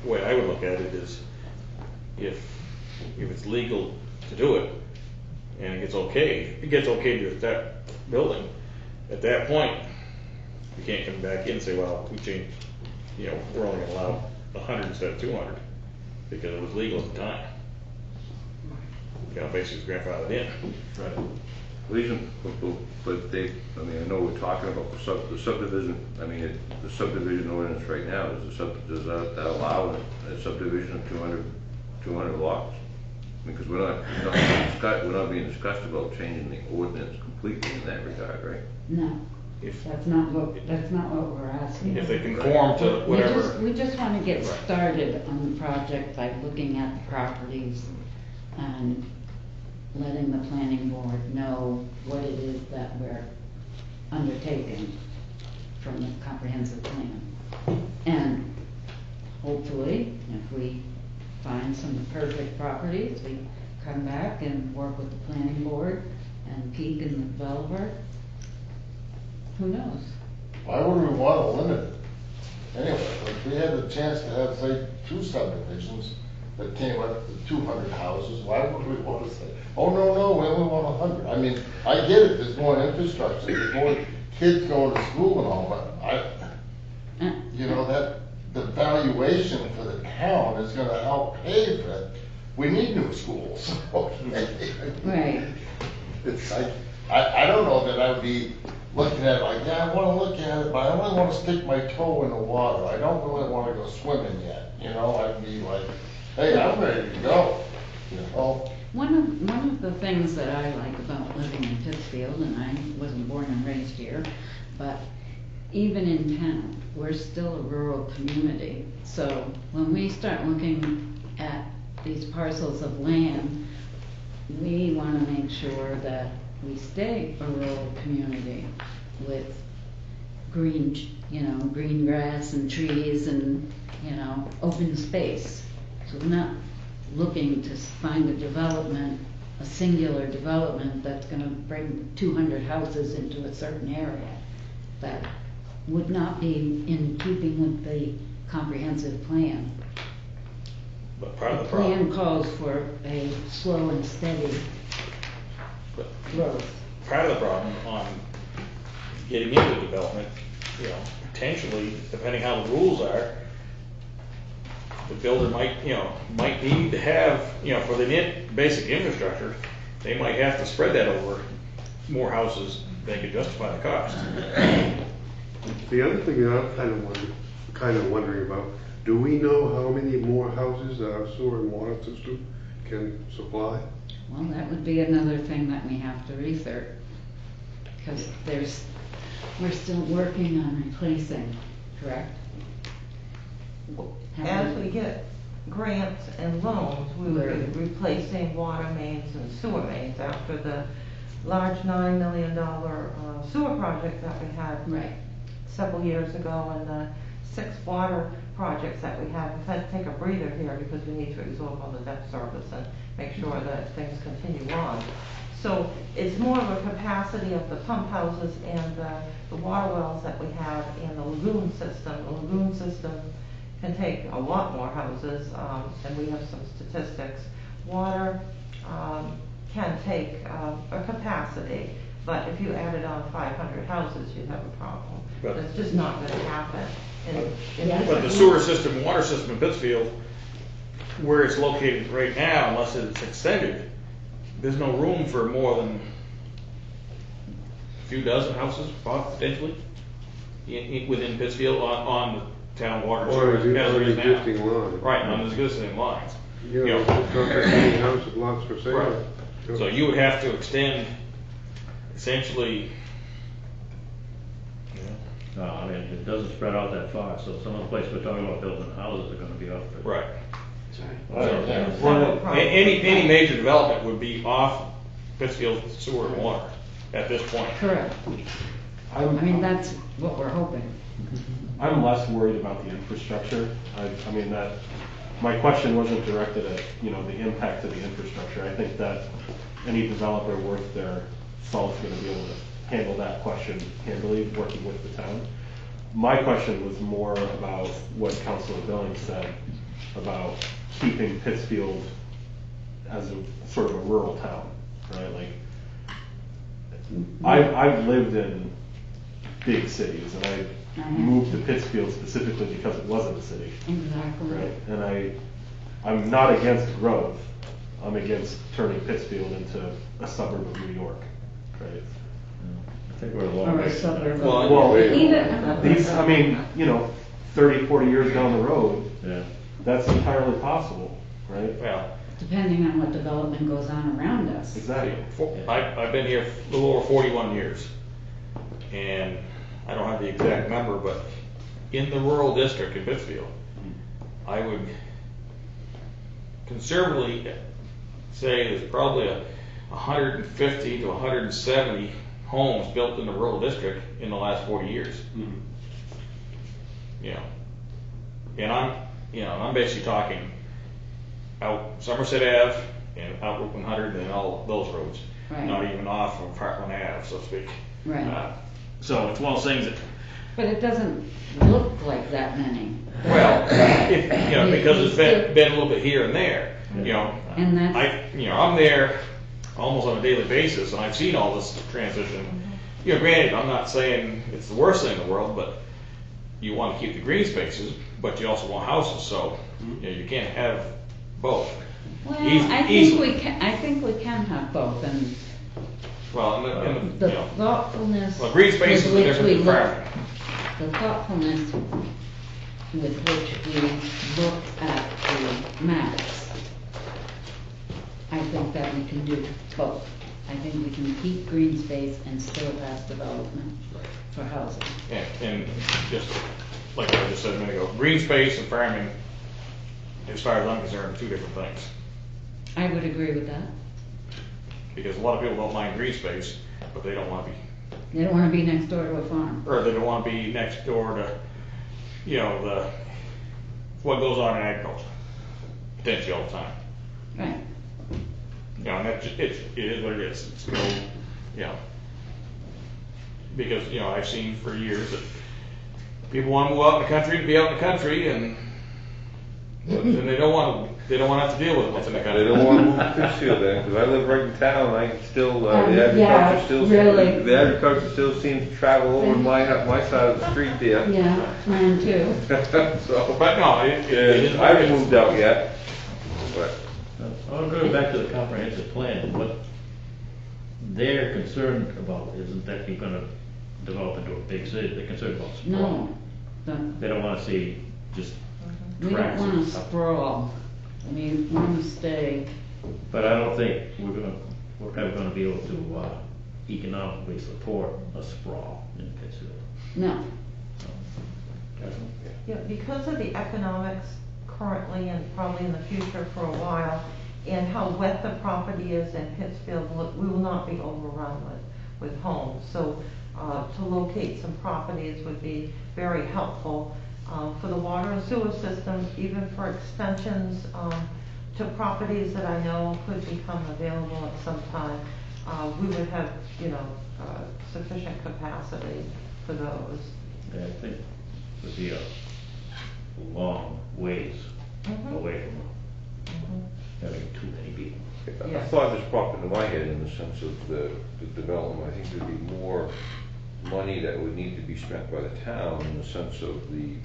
the way I would look at it is, if it's legal to do it, and it gets okay to that building, at that point, you can't come back in and say, well, we changed, you know, we're only gonna allow 100 instead of 200, because it was legal at the time. You know, basically it's grandfathered in. Right. Reason, but they, I mean, I know we're talking about the subdivision, I mean, the subdivision ordinance right now, does that allow a subdivision of 200 lots? Because we're not being discussed about changing the ordinance completely in that regard, right? No, If, that's not what we're asking. if they conform to whatever. We just wanna get Right. started on the project by looking at the properties and letting the planning board know what it is that we're undertaking from the comprehensive plan. And hopefully, if we find some perfect properties, we come back and work with the planning board and Peak and the developer. Who knows? Why would we want to limit it? Anyway, if we had the chance to have, say, 2 subdivisions that came up to 200 houses, why would we want to say, oh, no, we only want 100? I mean, I get it, there's more infrastructure, there's more kids going to school and all, but you know, that the valuation for the town is gonna help pay for it. We need new schools. Right. It's like, I don't know that I would be looking at it like, yeah, I wanna look at it, but I only wanna stick my toe in the water. I don't really wanna go swimming yet, you know? I'd be like, hey, I'm ready to go, you know? One of the things that I like about living in Pittsfield, and I wasn't born and raised here, but even in town, we're still a rural community. So when we start looking at these parcels of land, we want to make sure that we stay a rural community with green, green grass and trees and, open space. So we're not looking to find a development, a singular development that's gonna bring 200 houses into a certain area. That would not be in keeping with the comprehensive plan. But part of the The plan problem, calls for a slow and steady but growth. part of the problem on getting into development, potentially, depending how the rules are, the builder might need to have, for the basic infrastructure, they might have to spread that over more houses than could justify the cost. The other thing that I'm kind of wondering about, do we know how many more houses our sewer and water system can supply? Well, that would be another thing that we have to research, because we're still working on replacing, correct? As we get grants and loans, we will be replacing water mains and sewer mains after the large $9 million sewer project that we had Right. several years ago, and the 6 water projects that we have. We've had to take a breather here because we need to absorb all the debt service and make sure that things continue on. So it's more of a capacity of the pump houses and the water wells that we have and the lagoon system. The lagoon system can take a lot more houses, and we have some statistics. Water can take a capacity, but if you added on 500 houses, you'd have a problem. But- It's just not going to happen. But the sewer system, water system in Pittsfield, where it's located right now, unless it's extended, there's no room for more than a few dozen houses, potentially, within Pittsfield on the town water. Or sewer, as on it is the now. existing line? Right, on the existing lines. You know, Yeah. it's not that many houses, lots for sale. Right. So you would have to extend, essentially, No, I mean, it doesn't spread out that far, so some of the places we're talking about building houses are gonna be off the. Right. Several Well, properties. any major development would be off Pittsfield sewer and water at this point. Correct. I mean, that's what we're hoping. I'm less worried about the infrastructure. I mean, that, my question wasn't directed at, you know, the impact of the infrastructure. I think that any developer worth their salt is gonna be able to handle that question handily, working with the town. My question was more about what Councilor Billings said about keeping Pittsfield as a sort of a rural town, right? Like, I've lived in big cities, and I moved to Pittsfield specifically because it wasn't a city, Exactly. right? And I'm not against growth. I'm against turning Pittsfield into a suburb of New York, right? I think we're a long Or way a from suburb. that. Well, Even, these, I mean, you know, 30, 40 years down the road, Yeah. that's entirely possible, right? Well, depending on what development goes on around us. Exactly. I've been here a little over 41 years, and I don't have the exact number, but in the rural district in Pittsfield, I would conservatively say there's probably 150 to 170 homes built in the rural district in the last 40 years. You know, and I'm basically talking out Somerset Ave and out Route 100 and all those roads, Right. not even off of Heartland Ave, so to speak. Right. So it's one of those things that, But it doesn't look like that many. well, because it's been a little bit here and there, you know. And that's- I'm there almost on a daily basis, and I've seen all this transition. You know, granted, I'm not saying it's the worst thing in the world, but you want to keep the green spaces, but you also want houses, so, you know, you can't have both. Well, Easily. I think we can have both, and Well, and the you know, thoughtfulness. well, green spaces with are which different we than look- farming. The thoughtfulness with which we look at the maps, I think that we can do both. I think we can keep green space and still have development for housing. And just, like I just said a minute ago, green space and farming, as far as I'm concerned, are two different things. I would agree with that. Because a lot of people don't mind green space, but they don't want to be, They don't wanna be next door to a farm. or they don't want to be next door to, you know, what goes on in agriculture, potentially all the time. Right. You know, and it is what it is. It's no, you know, because, you know, I've seen for years that people want to move out in the country to be out in the country, and they don't want to have to deal with what's in the country. They don't want to move to Pittsfield then, because I live right in town, I can still, the yeah, agriculture still, really. the agriculture still seems to travel over my side of the street there. Yeah, mine too. So, But no, it is and what I it haven't is. moved out yet, but. I want to go back to the comprehensive plan. What they're concerned about isn't that you're gonna develop into a big city. They're concerned about sprawl. No, don't- They don't want to see just we don't tracts wanna of stuff. sprawl. We wanna stay, But I don't think we're ever gonna be able to economically support a sprawl in Pittsfield. no. Catherine? Yeah, because of the economics currently and probably in the future for a while, and how wet the property is in Pittsfield, we will not be overrun with homes. So to locate some properties would be very helpful for the water and sewer system, even for extensions to properties that I know could become available at some time. We would have, you know, sufficient capacity for those. Yeah, I think it would be a long ways away from having too many people. A Yes. thought just popped into my head in the sense of the development. I think there'd be more money that would need to be spent by the town in the sense of the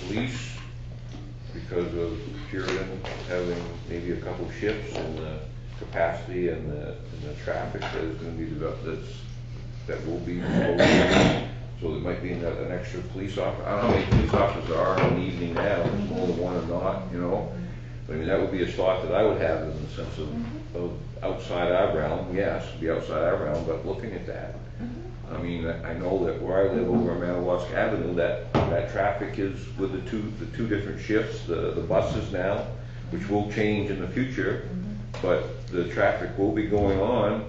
police, because of Sheridan having maybe a couple shifts and the capacity and the traffic that is going to be developed, that will be proposed. So there might be an extra police officer. I don't know how many police officers there are in the evening now, if it's more than one or not, you know. But I mean, that would be a thought that I would have in the sense of outside our realm, yes, be outside our realm, but looking at that. I mean, I know that where I live over on Madawaska Avenue, that traffic is with the two different shifts, the buses now, which will change in the future, but the traffic will be going on,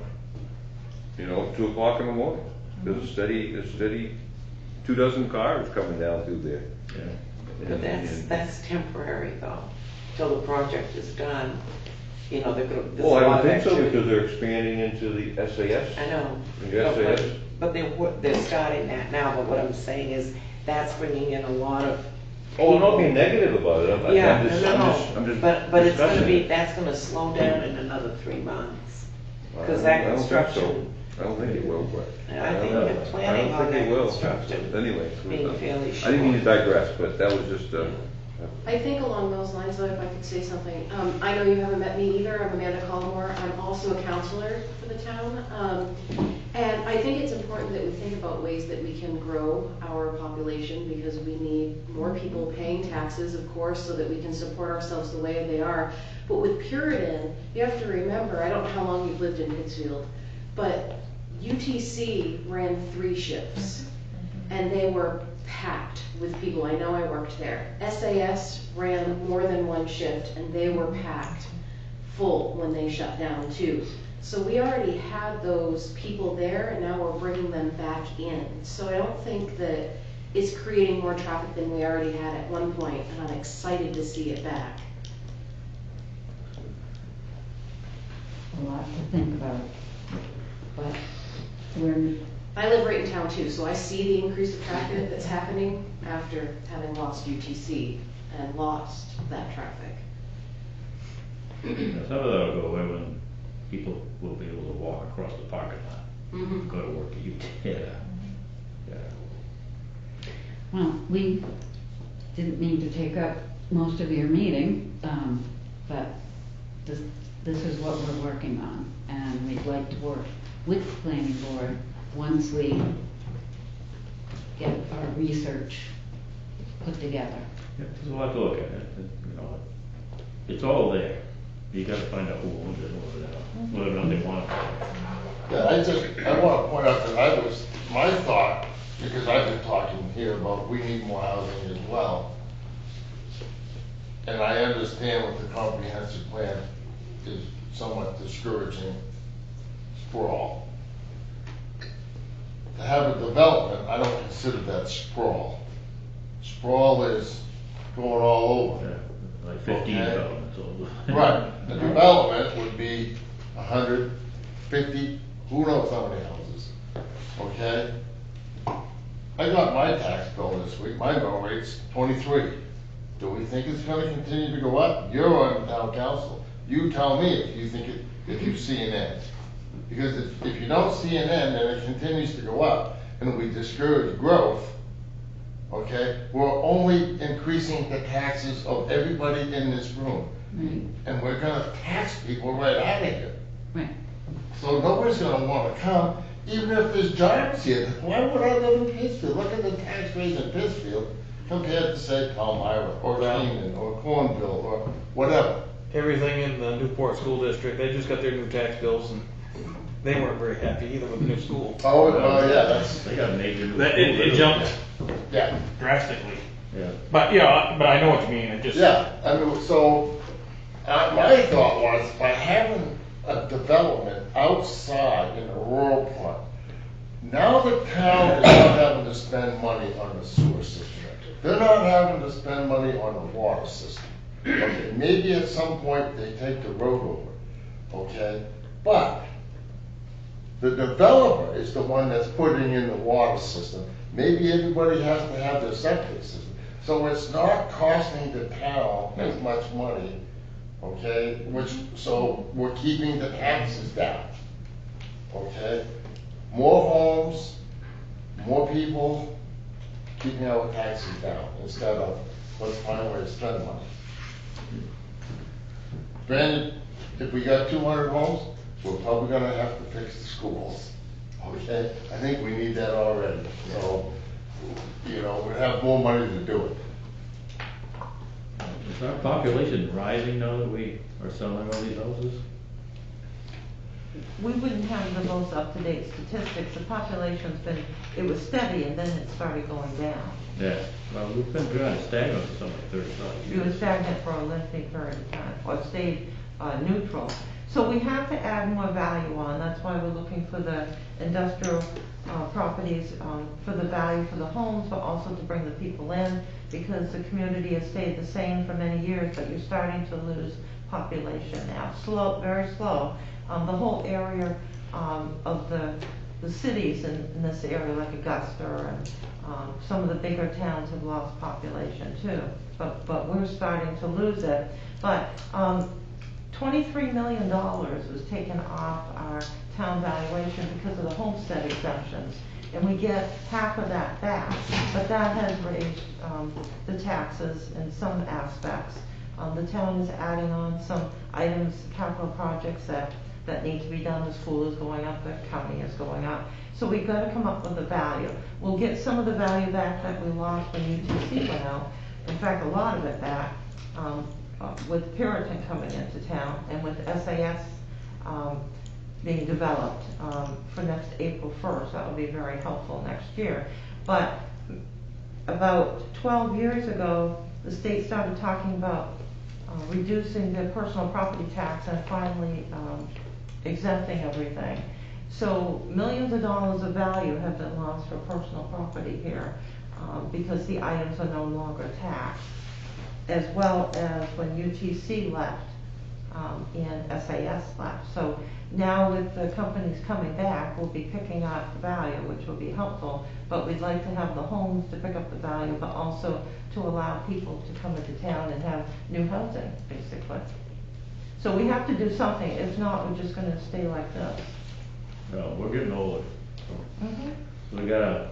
2 o'clock in the morning. There's a steady 24 cars coming down through there. Yeah. But that's temporary though, till the project is done, they're gonna, there's a Well, I lot don't of think so, activity. because they're expanding into the SAS. I know. The SAS. But they're starting that now, but what I'm saying is, that's bringing in a lot of Oh, I'm not people. being negative about it. Yeah, I'm just no. discussing But it's gonna be, it. that's gonna slow down in another 3 months. I Cause that don't think so. construction, I don't think it will, but. I think they're planning on that construction Anyway. being fairly I didn't mean to short. digress, but that was just, I think along those lines, though, if I could say something, I know you haven't met me either, I'm Amanda Collmore, I'm also a counselor for the town, and I think it's important that we think about ways that we can grow our population, because we need more people paying taxes, of course, so that we can support ourselves the way they are. But with Puritan, you have to remember, I don't know how long you've lived in Pittsfield, but UTC ran 3 shifts, and they were packed with people. I know I worked there. SAS ran more than 1 shift, and they were packed full when they shut down too. So we already had those people there, and now we're bringing them back in. So I don't think that it's creating more traffic than we already had at one point, and I'm excited to see it back. A lot to think about, but I live right in town too, so I see the increase of traffic that's happening after having lost UTC and lost that traffic. Some of that will go away when people will be able to walk across the parking lot, go to work at UT. Yeah. Well, we didn't mean to take up most of your meeting, but this is what we're working on, and we'd like to work with the planning board once we get our research put together. Yeah, there's a lot to look at. It's all there. You gotta find out who owns it, whether or not they want it. Yeah, I want to point out that my thought, because I've been talking here about we need more housing as well. And I understand what the comprehensive plan is somewhat discouraging sprawl. To have a development, I don't consider that sprawl. Sprawl is going all over. Yeah, like 15 Okay. developments over. Right, the development would be 150, who knows how many houses, okay? I got my tax bill this week, my mill rate's 23. Do we think it's gonna continue to go up? You're on the town council, you tell me if you think if you see an end. Because if you don't see an end and it continues to go up, and we discourage growth, okay, we're only increasing the taxes of everybody in this room. Right. And we're gonna tax people right out of here. Right. So nobody's gonna wanna come, even if there's jobs here. Why would I live in Pittsfield? Look at the tax rates in Pittsfield compared to, say, Palmyra, or Keenan, or Cornville, or whatever. Everything in the Newport School District, they just got their new tax bills, and they weren't very happy either with the new school. Oh, yeah, that's, They got a major new. It jumped yeah, drastically. Yeah. But, yeah, but I know what you mean, it just. yeah. I mean, so, my thought was, by having a development outside in a rural part, now the town is not having to spend money on the sewer system. They're not having to spend money on the water system. Okay, maybe at some point they take the road over, okay? But the developer is the one that's putting in the water system. Maybe everybody has to have their septic system. So it's not costing the town as much money, okay? So we're keeping the taxes down, okay? More homes, more people, keeping our taxes down instead of let's find a way to spend money. Granted, if we got 200 homes, we're probably gonna have to fix the schools, okay? I think we need that already, so, we have more money to do it. Is our population rising now that we are selling all these houses? we wouldn't have the most up-to-date statistics. The population's been, it was steady and then it started going down. Yeah, well, we've been trying to stagnate for something like 35 It was years. stagnant for a lengthy period of time, or stayed neutral. So we have to add more value on, that's why we're looking for the industrial properties, for the value for the homes, but also to bring the people in, because the community has stayed the same for many years, but you're starting to lose population now, slow, very slow. The whole area of the cities in this area, like Augusta and some of the bigger towns have lost population too, but we're starting to lose it. But $23 million was taken off our town valuation because of the homestead exemptions, and we get half of that back, but that has raised the taxes in some aspects. The town is adding on some items, capital projects that need to be done. The school is going up, the county is going up. So we've got to come up with a value. We'll get some of the value back that we lost when UTC went out. In fact, a lot of it back with Puritan coming into town and with SAS being developed for next April 1st. That will be very helpful next year. But about 12 years ago, the state started talking about reducing the personal property tax and finally exempting everything. So millions of dollars of value have been lost for personal property here because the items are no longer taxed, as well as when UTC left and SAS left. So now with the companies coming back, we'll be picking up the value, which will be helpful, but we'd like to have the homes to pick up the value, but also to allow people to come into town and have new housing, basically. So we have to do something. If not, we're just going to stay like this. No, we're getting older. So we gotta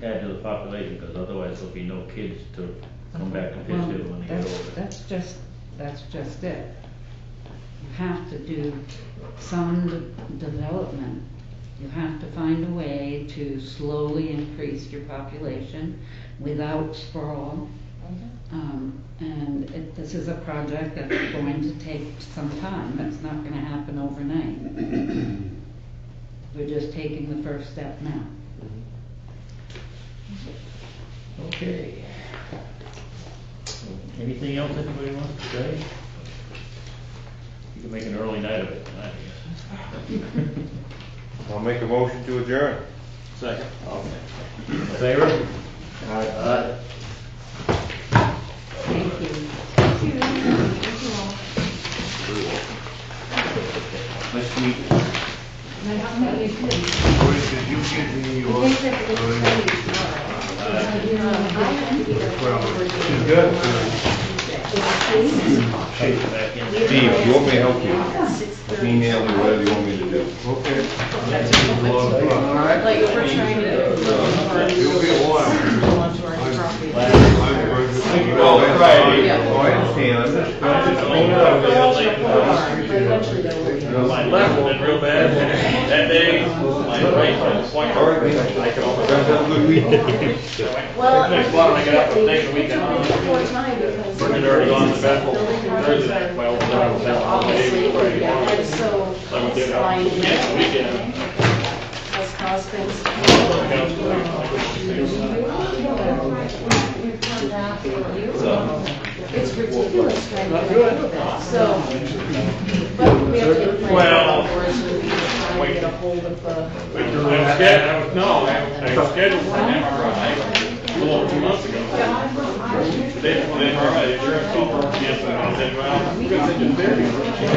add to the population, because otherwise there'll be no kids to come back to Pittsfield when they get older. That's just it. You have to do some development. You have to find a way to slowly increase your population without sprawl. And this is a project that's going to take some time. It's not going to happen overnight. We're just taking the first step now. Okay. Anything else anybody wants to say? You can make an early night of it tonight, I guess. I'll make a motion to adjourn. Second. In favor? Aye. Thank you. Nice to meet you. Nice to meet you too. Did you get me Well, well, she's good. Shake it back in. Steve, you want me to help you? Email me whatever you want me to do. Okay. This is a lot of fun. Like, we're trying to. You'll be a while. Onto our property. Well, Friday. Oh, I understand. I'm just. My left went real bad that day, my right went quite All right, I can almost have a good weekend. Well, Next one, I get up and take the it weekend took off. me more time because. Bernard already gone to bed Thursday, well, I was out all day Obviously, Friday yeah, morning. and so So I did flying in yeah, weekend. has caused things. It's ridiculous trying to get a hold of it, so. But we have to get a plan Well, for it, so we can try and get a hold of the. I was scheduled for an MRI a little over 2 months ago. They did an MRI, the insurance called, yes, and I said, well, we're gonna send you to therapy.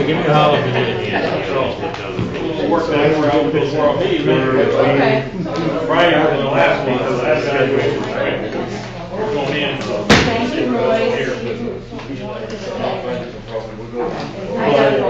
Give me a holler if you need anything. We'll work that out before I'll leave. Okay. Friday was the last one, the last graduation, right? We're going in, so. Thank you, Roy. Here. I gotta go.